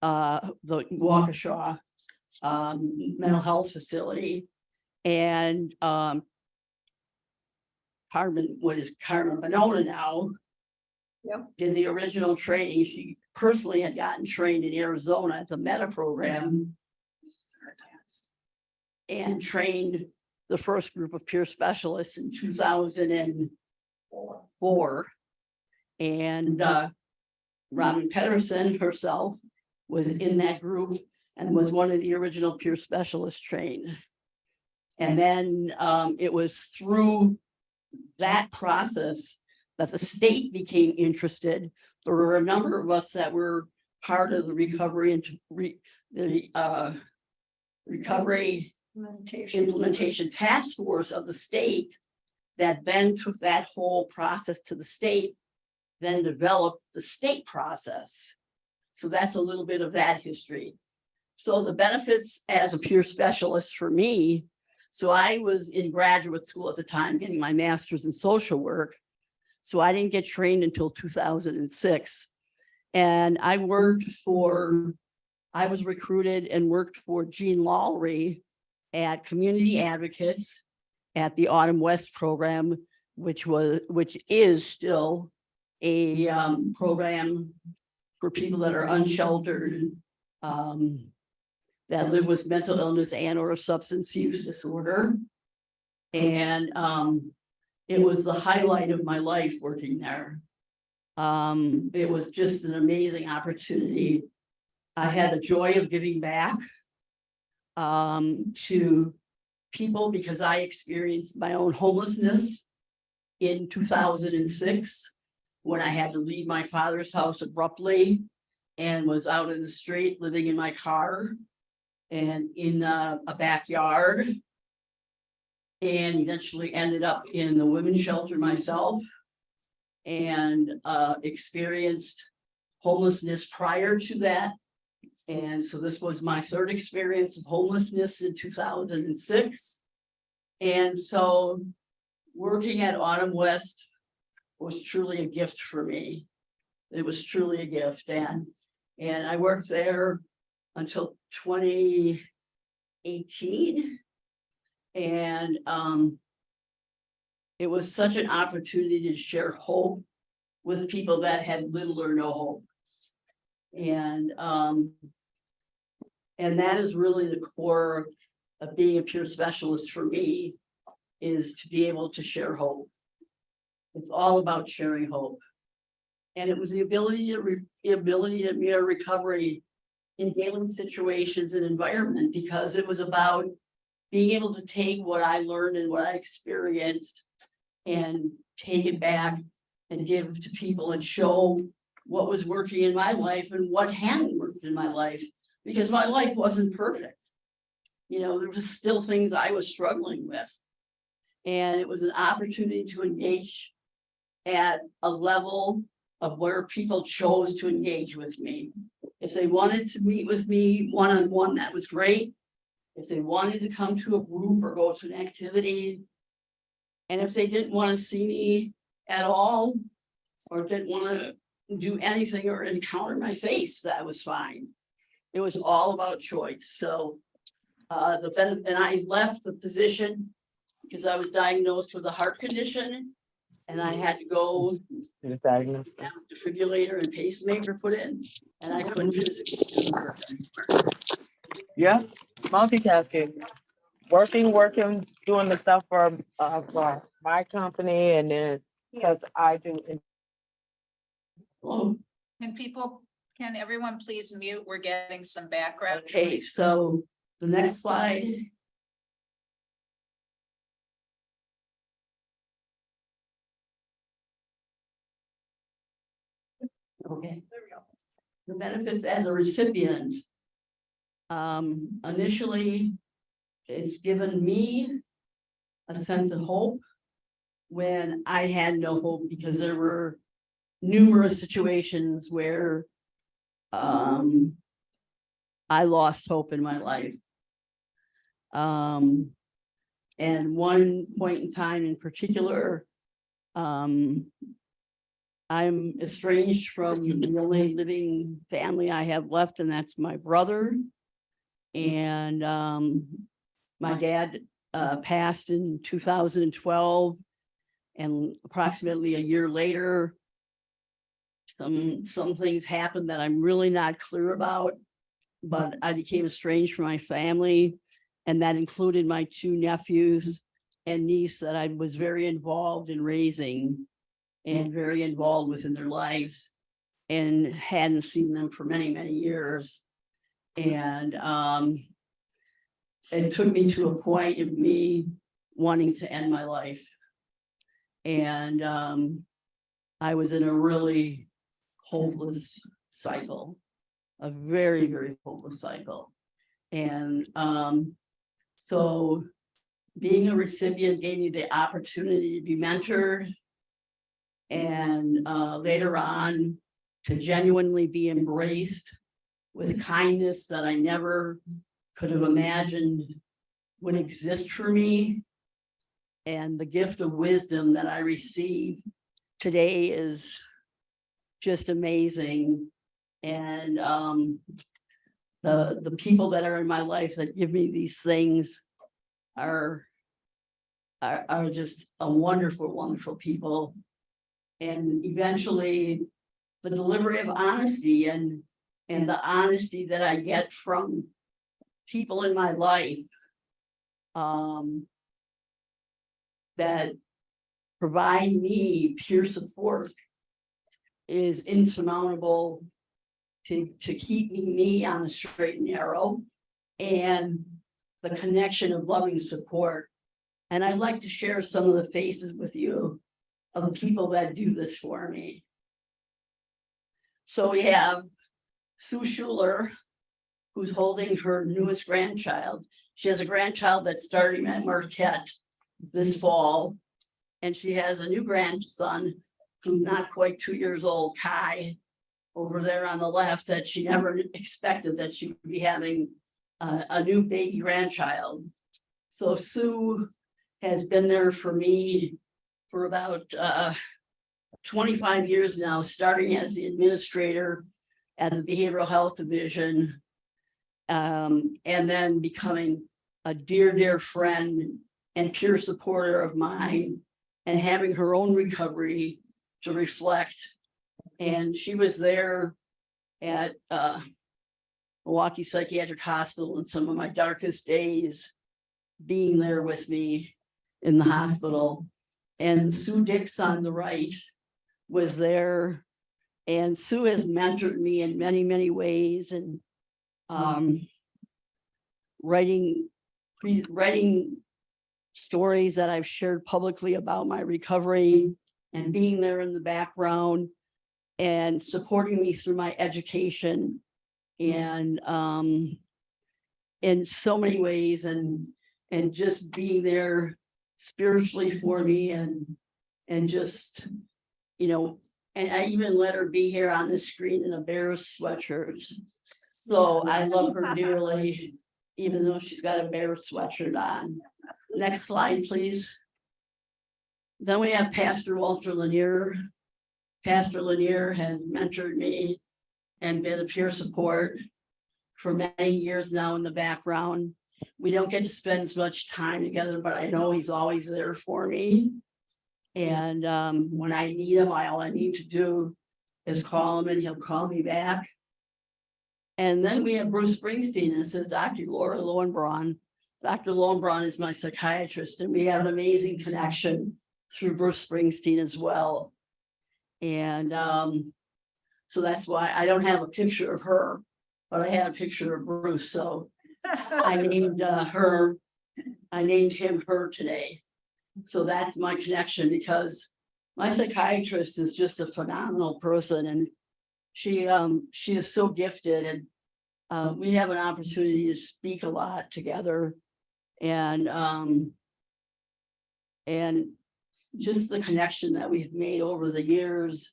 the Waukesha mental health facility. And Carmen Bonona now did the original training. She personally had gotten trained in Arizona at the Meta program and trained the first group of peer specialists in 2004. And Robin Pedersen herself was in that group and was one of the original peer specialists trained. And then it was through that process that the state became interested. There were a number of us that were part of the recovery and recovery implementation task force of the state that then took that whole process to the state, then developed the state process. So that's a little bit of that history. So the benefits as a peer specialist for me, so I was in graduate school at the time getting my master's in social work. So I didn't get trained until 2006. And I was recruited and worked for Jean Lowry at Community Advocates at the Autumn West program, which is still a program for people that are unsheltered, that live with mental illness and or substance use disorder. And it was the highlight of my life working there. It was just an amazing opportunity. I had the joy of giving back to people because I experienced my own homelessness in 2006 when I had to leave my father's house abruptly and was out in the street living in my car and in a backyard, and eventually ended up in the women's shelter myself and experienced homelessness prior to that. And so this was my third experience of homelessness in 2006. And so working at Autumn West was truly a gift for me. It was truly a gift. And I worked there until 2018. And it was such an opportunity to share hope with people that had little or no hope. And that is really the core of being a peer specialist for me, is to be able to share hope. It's all about sharing hope. And it was the ability to mirror recovery in daily situations and environment, because it was about being able to take what I learned and what I experienced and take it back and give to people and show what was working in my life and what hadn't worked in my life, because my life wasn't perfect. You know, there was still things I was struggling with. And it was an opportunity to engage at a level of where people chose to engage with me. If they wanted to meet with me one-on-one, that was great. If they wanted to come to a group or go to an activity, and if they didn't want to see me at all, or didn't want to do anything or encounter my face, that was fine. It was all about choice. So and I left the position because I was diagnosed with a heart condition, and I had to go have a defibrillator and pacemaker put in, and I couldn't physically do the work anymore. Yeah, multitasking, working, doing the stuff for my company, and then because I do. Can everyone please mute? We're getting some background. Okay, so the next slide. Okay, there we go. The benefits as a recipient. Initially, it's given me a sense of hope when I had no hope, because there were numerous situations where I lost hope in my life. And one point in time in particular, I'm estranged from the only living family I have left, and that's my brother. And my dad passed in 2012, and approximately a year later, some things happened that I'm really not clear about, but I became estranged from my family, and that included my two nephews and niece that I was very involved in raising and very involved with in their lives. and hadn't seen them for many, many years. And it took me to a point of me wanting to end my life. And I was in a really hopeless cycle, a very, very hopeless cycle. And so being a recipient gave me the opportunity to be mentored, and later on to genuinely be embraced with kindness that I never could have imagined would exist for me. And the gift of wisdom that I receive today is just amazing. And the people that are in my life that give me these things are just a wonderful, wonderful people. And eventually the delivery of honesty and the honesty that I get from people in my life that provide me peer support is insurmountable to keep me on the straight and narrow, and the connection of loving support. And I'd like to share some of the faces with you of the people that do this for me. So we have Sue Schuler, who's holding her newest grandchild. She has a grandchild that's starting at Marquette this fall, and she has a new grandson who's not quite 2 years old, Kai, over there on the left, that she never expected that she would be having a new baby grandchild. So Sue has been there for me for about 25 years now, starting as the administrator at the Behavioral Health Division, and then becoming a dear, dear friend and peer supporter of mine, and having her own recovery to reflect. And she was there at Milwaukee Psychiatric Hospital in some of my darkest days, being there with me in the hospital. And Sue Dix on the right was there. And Sue has mentored me in many, many ways, and writing stories that I've shared publicly about my recovery, and being there in the background and supporting me through my education, and in so many ways, and just being there spiritually for me, and just, you know, and I even let her be here on the screen in a Bears sweatshirt. So I love her dearly, even though she's got a Bears sweatshirt on. Next slide, please. Then we have Pastor Walter Lanier. Pastor Lanier has mentored me and been a peer support for many years now in the background. We don't get to spend as much time together, but I know he's always there for me. And when I need him, all I need to do is call him and he'll call me back. And then we have Bruce Springsteen, and it says Dr. Laura Lowenbraun. Dr. Lowenbraun is my psychiatrist, and we have an amazing connection through Bruce Springsteen as well. And so that's why I don't have a picture of her, but I had a picture of Bruce. So I named him her today. So that's my connection, because my psychiatrist is just a phenomenal person, and she is so gifted, and we have an opportunity to speak a lot together, and just the connection that we've made over the years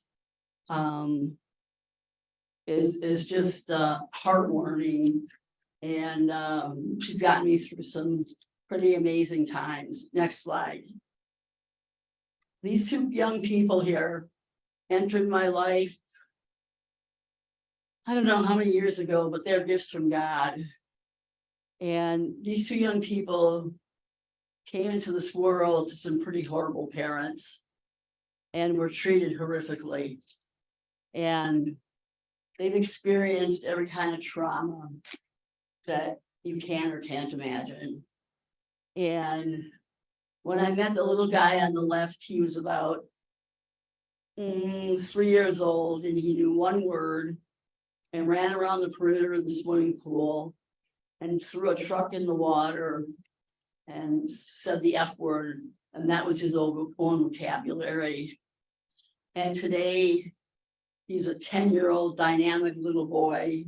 is just heartwarming, and she's gotten me through some pretty amazing times. Next slide. These two young people here entered my life, I don't know how many years ago, but they're gifts from God. And these two young people came into this world to some pretty horrible parents and were treated horrifically. And they've experienced every kind of trauma that you can or can't imagine. And when I met the little guy on the left, he was about 3 years old, and he knew one word and ran around the perimeter of the swimming pool and threw a truck in the water and said the F word, and that was his own vocabulary. And today, he's a 10-year-old dynamic little boy.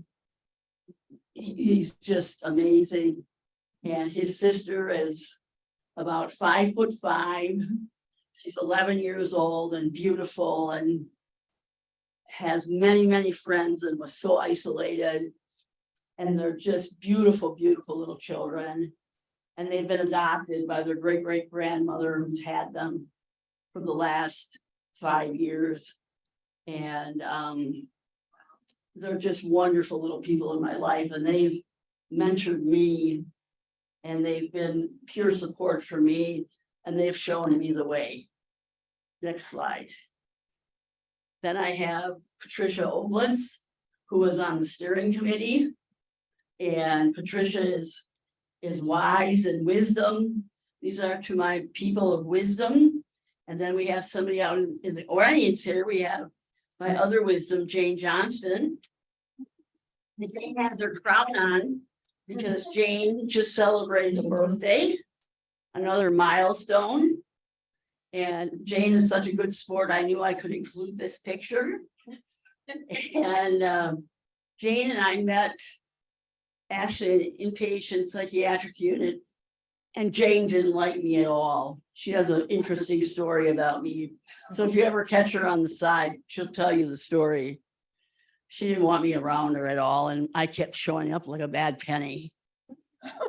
He's just amazing. And his sister is about 5'5". She's 11 years old and beautiful and has many, many friends and was so isolated. And they're just beautiful, beautiful little children. And they've been adopted by their great-great-grandmother who's had them for the last 5 years. And they're just wonderful little people in my life, and they've mentored me, and they've been pure support for me, and they've shown me the way. Next slide. Then I have Patricia Oblitz, who was on the steering committee, and Patricia is wise and wisdom. These are to my people of wisdom. And then we have somebody out in the audience here. We have my other wisdom, Jane Johnston. Jane has her crown on because Jane just celebrated a birthday, another milestone. And Jane is such a good sport. I knew I could include this picture. And Jane and I met actually in inpatient psychiatric unit, and Jane didn't like me at all. She has an interesting story about me. So if you ever catch her on the side, she'll tell you the story. She didn't want me around her at all, and I kept showing up like a bad penny.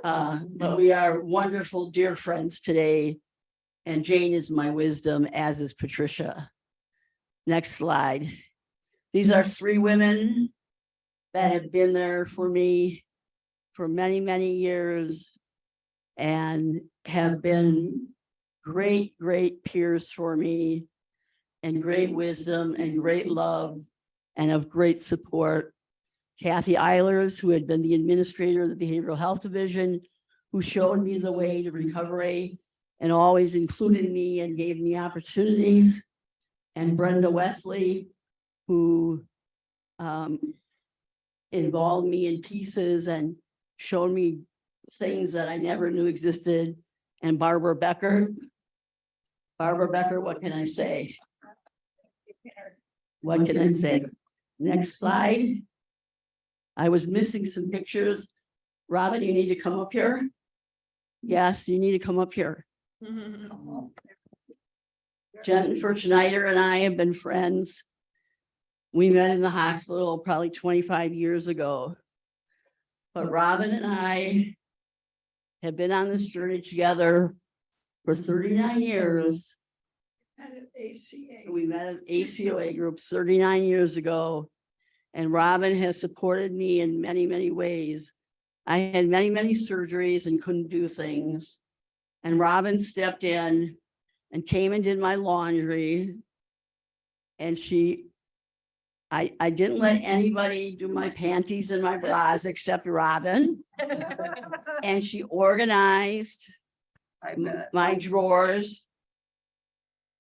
But we are wonderful, dear friends today. And Jane is my wisdom, as is Patricia. Next slide. These are 3 women that have been there for me for many, many years and have been great, great peers for me, and great wisdom and great love and of great support. Kathy Eilers, who had been the administrator of the Behavioral Health Division, who showed me the way to recovery and always included me and gave me opportunities. And Brenda Wesley, who involved me in pieces and showed me things that I never knew existed. And Barbara Becker. Barbara Becker, what can I say? What can I say? Next slide. I was missing some pictures. Robin, you need to come up here. Yes, you need to come up here. Jennifer Schneider and I have been friends. We met in the hospital probably 25 years ago. But Robin and I have been on this journey together for 39 years. We met at ACOA group 39 years ago. And Robin has supported me in many, many ways. I had many, many surgeries and couldn't do things. And Robin stepped in and came and did my laundry. And I didn't let anybody do my panties and my bras except Robin. And she organized my drawers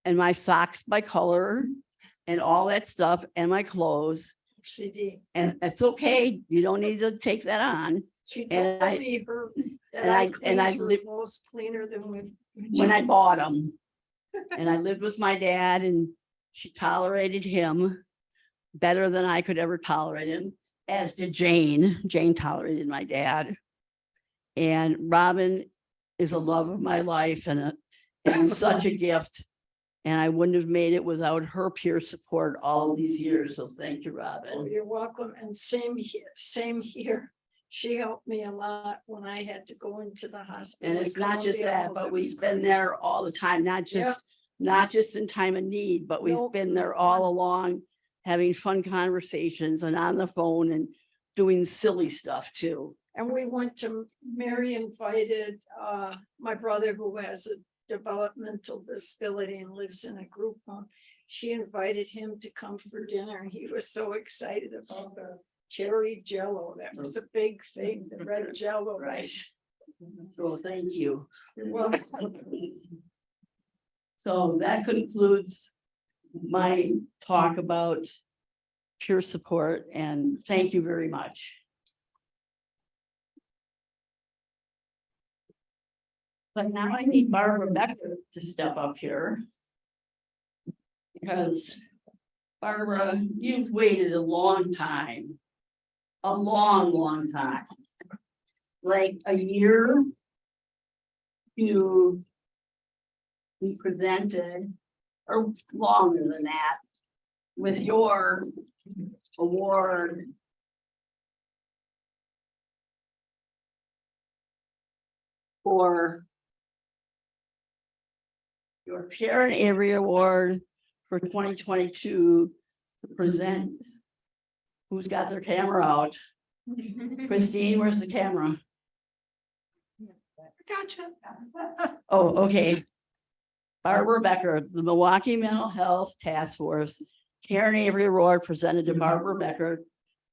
and my socks by color and all that stuff and my clothes. CD. And it's okay. You don't need to take that on. She And told me her that I lived most cleaner than with. when I bought them. And I lived with my dad, and she tolerated him better than I could ever tolerate him, as did Jane. Jane tolerated my dad. And Robin is a love of my life and such a gift. And I wouldn't have made it without her peer support all of these years. So thank you, Robin. Oh, you're welcome. And same here. She helped me a lot when I had to go into the hospital. And it's not just that, but we've been there all the time, not just in time of need, but we've been there all along, having fun conversations and on the phone and doing silly stuff too. And we went to, Mary invited my brother, who has a developmental disability and lives in a group home. She invited him to come for dinner, and he was so excited about the cherry jello. That was a big thing, the red jello. Right. So thank you. You're welcome. So that concludes my talk about peer support, and thank you very much. But now I need Barbara Becker to step up here. Because Barbara, you've waited a long time. A long, long time. Like a year to be presented, or longer than that, with your award. For your Karen Avery Award for 2022 to present. Who's got their camera out? Christine, where's the camera? Gotcha. Oh, okay. Barbara Becker, the Milwaukee Mental Health Task Force, Karen Avery Award presented to Barbara Becker,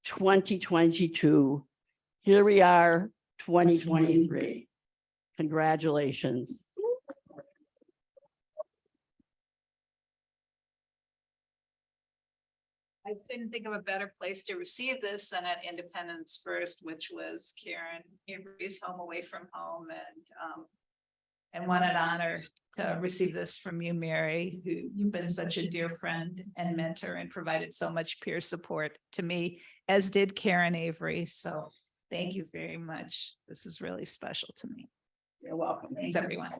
2022. Here we are, 2023. Congratulations. I couldn't think of a better place to receive this than at Independence First, which was Karen Avery's home away from home, and what an honor to receive this from you, Mary, who you've been such a dear friend and mentor and provided so much peer support to me, as did Karen Avery. So thank you very much. This is really special to me. You're welcome. Thanks, everyone.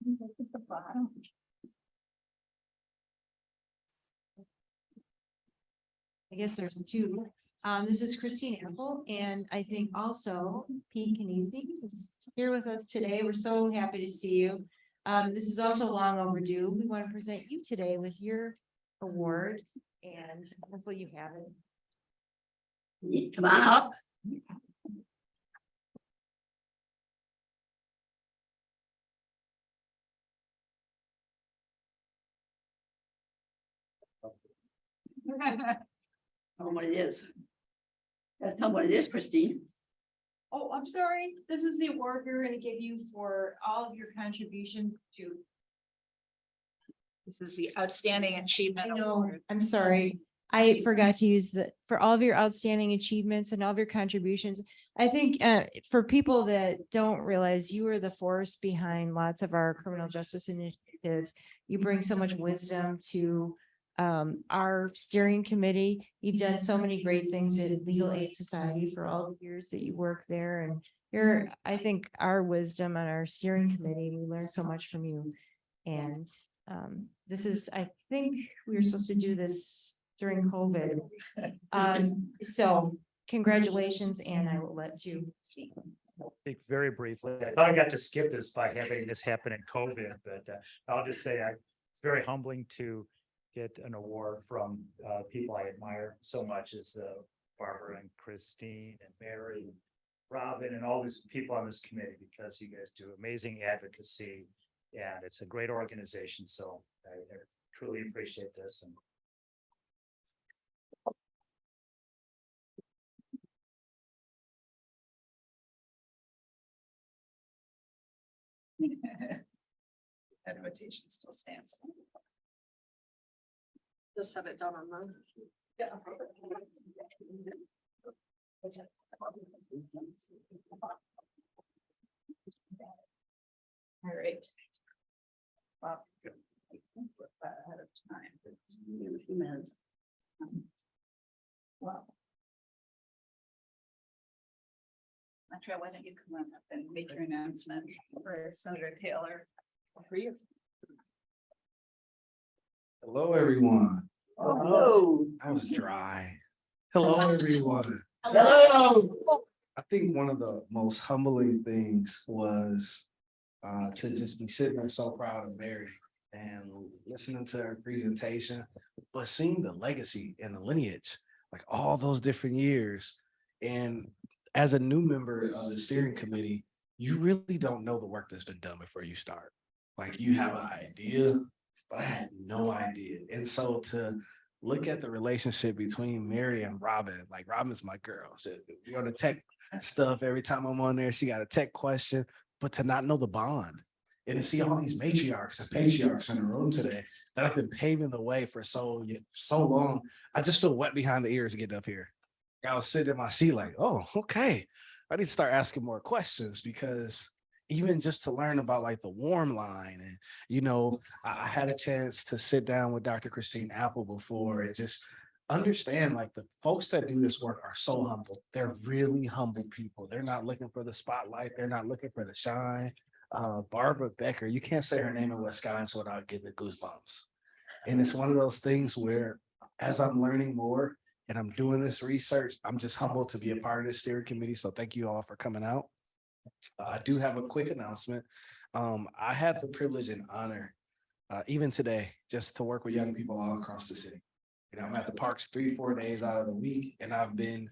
At the bottom. I guess there's two. This is Christine Apple, and I think also Pete Kenesi is here with us today. We're so happy to see you. This is also long overdue. We want to present you today with your award, and hopefully you have it. Come on up. Tell them what it is. Tell them what it is, Christine. Oh, I'm sorry. This is the award we're going to give you for all of your contribution to. This is the Outstanding Achievement Award. I'm sorry. I forgot to use for all of your outstanding achievements and all of your contributions. I think for people that don't realize, you are the force behind lots of our criminal justice initiatives. You bring so much wisdom to our steering committee. You've done so many great things at Legal Aid Society for all the years that you work there. And I think our wisdom on our steering committee, we learned so much from you. And this is, I think we were supposed to do this during COVID. So congratulations, and I will let you speak. Speak very briefly. I thought I got to skip this by having this happen in COVID, but I'll just say it's very humbling to get an award from people I admire so much as Barbara and Christine and Mary, and Robin, and all these people on this committee, because you guys do amazing advocacy and it's a great organization. So I truly appreciate this. And that invitation still stands. Just set it down on mine. Yeah. All right. Well, ahead of time. It's a few minutes. Wow. Andrea, why don't you come on up and make your announcement for Senator Taylor? For you. Hello, everyone. Hello. That was dry. Hello, everyone. Hello. I think one of the most humbling things was to just be sitting there so proud of Mary and listening to her presentation, but seeing the legacy and the lineage, like all those different years. And as a new member of the steering committee, you really don't know the work that's been done before you start. Like you have an idea, but I had no idea. And so to look at the relationship between Mary and Robin. Like Robin's my girl. We're on the tech stuff. Every time I'm on there, she got a tech question, but to not know the bond and to see all these matriarchs and patriarchs in the room today that have been paving the way for so long. I just feel wet behind the ears getting up here. I was sitting in my seat like, oh, okay. I need to start asking more questions because even just to learn about like the warm line and, you know, I had a chance to sit down with Dr. Christine Apple before and just understand like the folks that do this work are so humble. They're really humble people. They're not looking for the spotlight. They're not looking for the shine. Barbara Becker, you can't say her name in Wisconsin without getting the goosebumps. And it's one of those things where as I'm learning more and I'm doing this research, I'm just humbled to be a part of this steering committee. So thank you all for coming out. I do have a quick announcement. I had the privilege and honor, even today, just to work with young people all across the city. You know, I'm at the parks 3-4 days out of the week, and I've been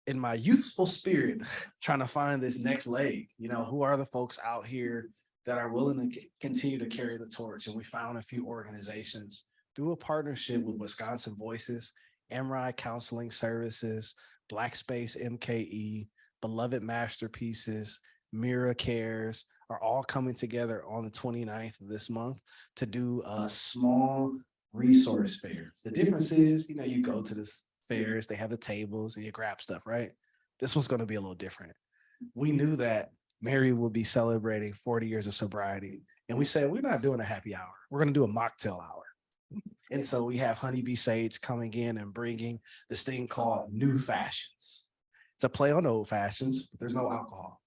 in my youthful spirit trying to find this next leg. You know, who are the folks out here that are willing to continue to carry the torch? And we found a few organizations through a partnership with Wisconsin Voices, MRI Counseling Services, Black Space MKE, Beloved Masterpieces, Mira Cares are all coming together on the 29th of this month to do a small resource fair. The difference is, you know, you go to this fairs, they have the tables and you grab stuff, right? This one's going to be a little different. We knew that Mary will be celebrating 40 years of sobriety. And we said, we're not doing a happy hour. We're going to do a mocktail hour. And so we have Honeybee Sage coming in and bringing this thing called New Fashions. It's a play on old fashions, but there's no alcohol.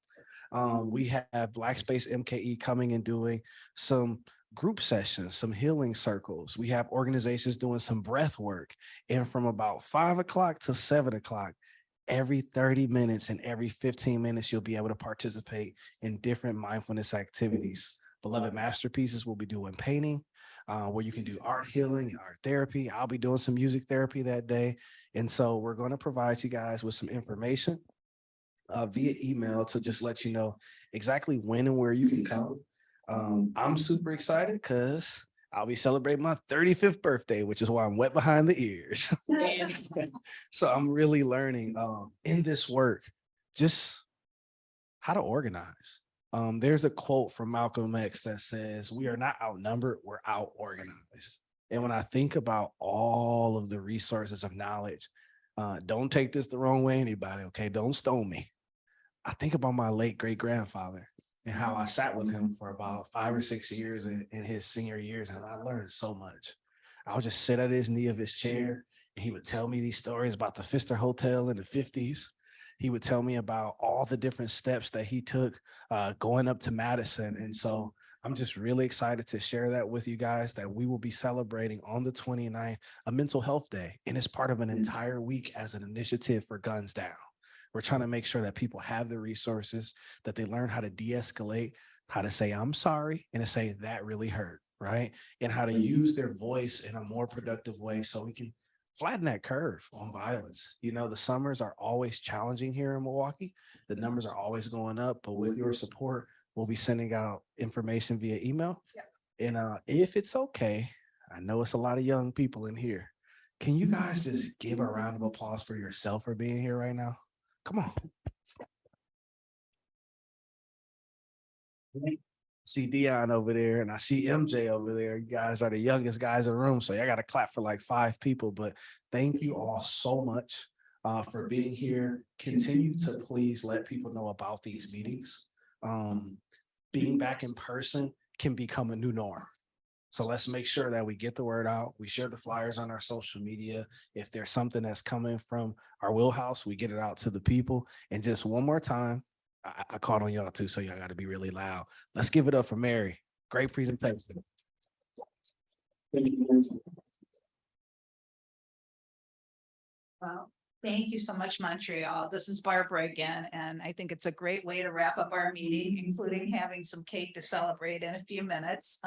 We have Black Space MKE coming and doing some group sessions, some healing circles. We have organizations doing some breath work. And from about 5 o'clock to 7 o'clock, every 30 minutes and every 15 minutes, you'll be able to participate in different mindfulness activities. Beloved Masterpieces will be doing painting, where you can do art healing, art therapy. I'll be doing some music therapy that day. And so we're going to provide you guys with some information via email to just let you know exactly when and where you can come. I'm super excited because I'll be celebrating my 35th birthday, which is why I'm wet behind the ears. So I'm really learning in this work just how to organize. There's a quote from Malcolm X that says, we are not outnumbered, we're out organized. And when I think about all of the resources of knowledge, don't take this the wrong way, anybody, okay? Don't stone me. I think about my late great grandfather and how I sat with him for about 5 or 6 years in his senior years, and I learned so much. I would just sit at his knee of his chair, and he would tell me these stories about the Pfister Hotel in the 50s. He would tell me about all the different steps that he took going up to Madison. And so I'm just really excited to share that with you guys, that we will be celebrating on the 29th a mental health day. And it's part of an entire week as an initiative for Guns Down. We're trying to make sure that people have the resources, that they learn how to de-escalate, how to say, I'm sorry, and to say that really hurt, right? And how to use their voice in a more productive way so we can flatten that curve on violence. You know, the summers are always challenging here in Milwaukee. The numbers are always going up, but with your support, we'll be sending out information via email. And if it's okay, I know it's a lot of young people in here. Can you guys just give a round of applause for yourself for being here right now? Come on. See Dion over there and I see MJ over there. You guys are the youngest guys in the room, so I got to clap for like 5 people. But thank you all so much for being here. Continue to please let people know about these meetings. Being back in person can become a new norm. So let's make sure that we get the word out. We share the flyers on our social media. If there's something that's coming from our wheelhouse, we get it out to the people. And just one more time, I called on y'all too, so y'all got to be really loud. Let's give it up for Mary. Great presentation. Well, thank you so much, Montreal. This is Barbara again, and I think it's a great way to wrap up our meeting, including having some cake to celebrate in a few minutes.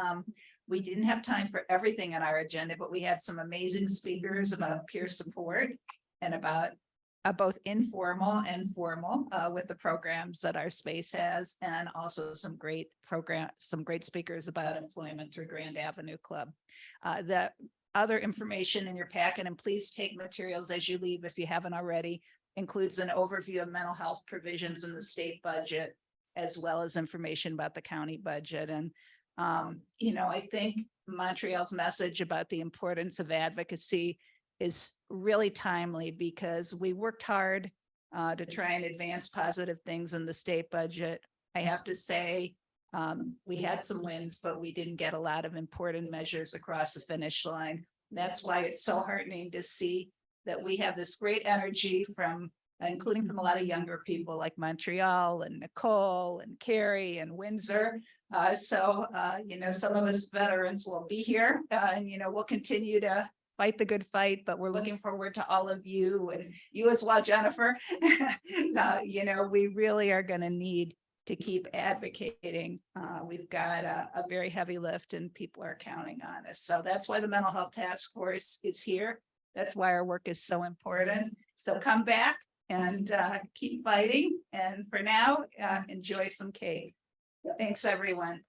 We didn't have time for everything on our agenda, but we had some amazing speakers about peer support and about both informal and formal with the programs that our space has, and also some great speakers about employment through Grand Avenue Club. The other information in your packet, and please take materials as you leave if you haven't already. Includes an overview of mental health provisions in the state budget, as well as information about the county budget. And, I think Montreal's message about the importance of advocacy is really timely, because we worked hard to try and advance positive things in the state budget. I have to say, we had some wins, but we didn't get a lot of important measures across the finish line. That's why it's so heartening to see that we have this great energy from, including from a lot of younger people like Montreal and Nicole and Carrie and Windsor. Some of us veterans will be here, and, we'll continue to fight the good fight, but we're looking forward to all of you, and you as well, Jennifer. We really are going to need to keep advocating. We've got a very heavy lift, and people are counting on us. So that's why the Mental Health Task Force is here. That's why our work is so important. So come back and keep fighting. And for now, enjoy some cake. Thanks, everyone.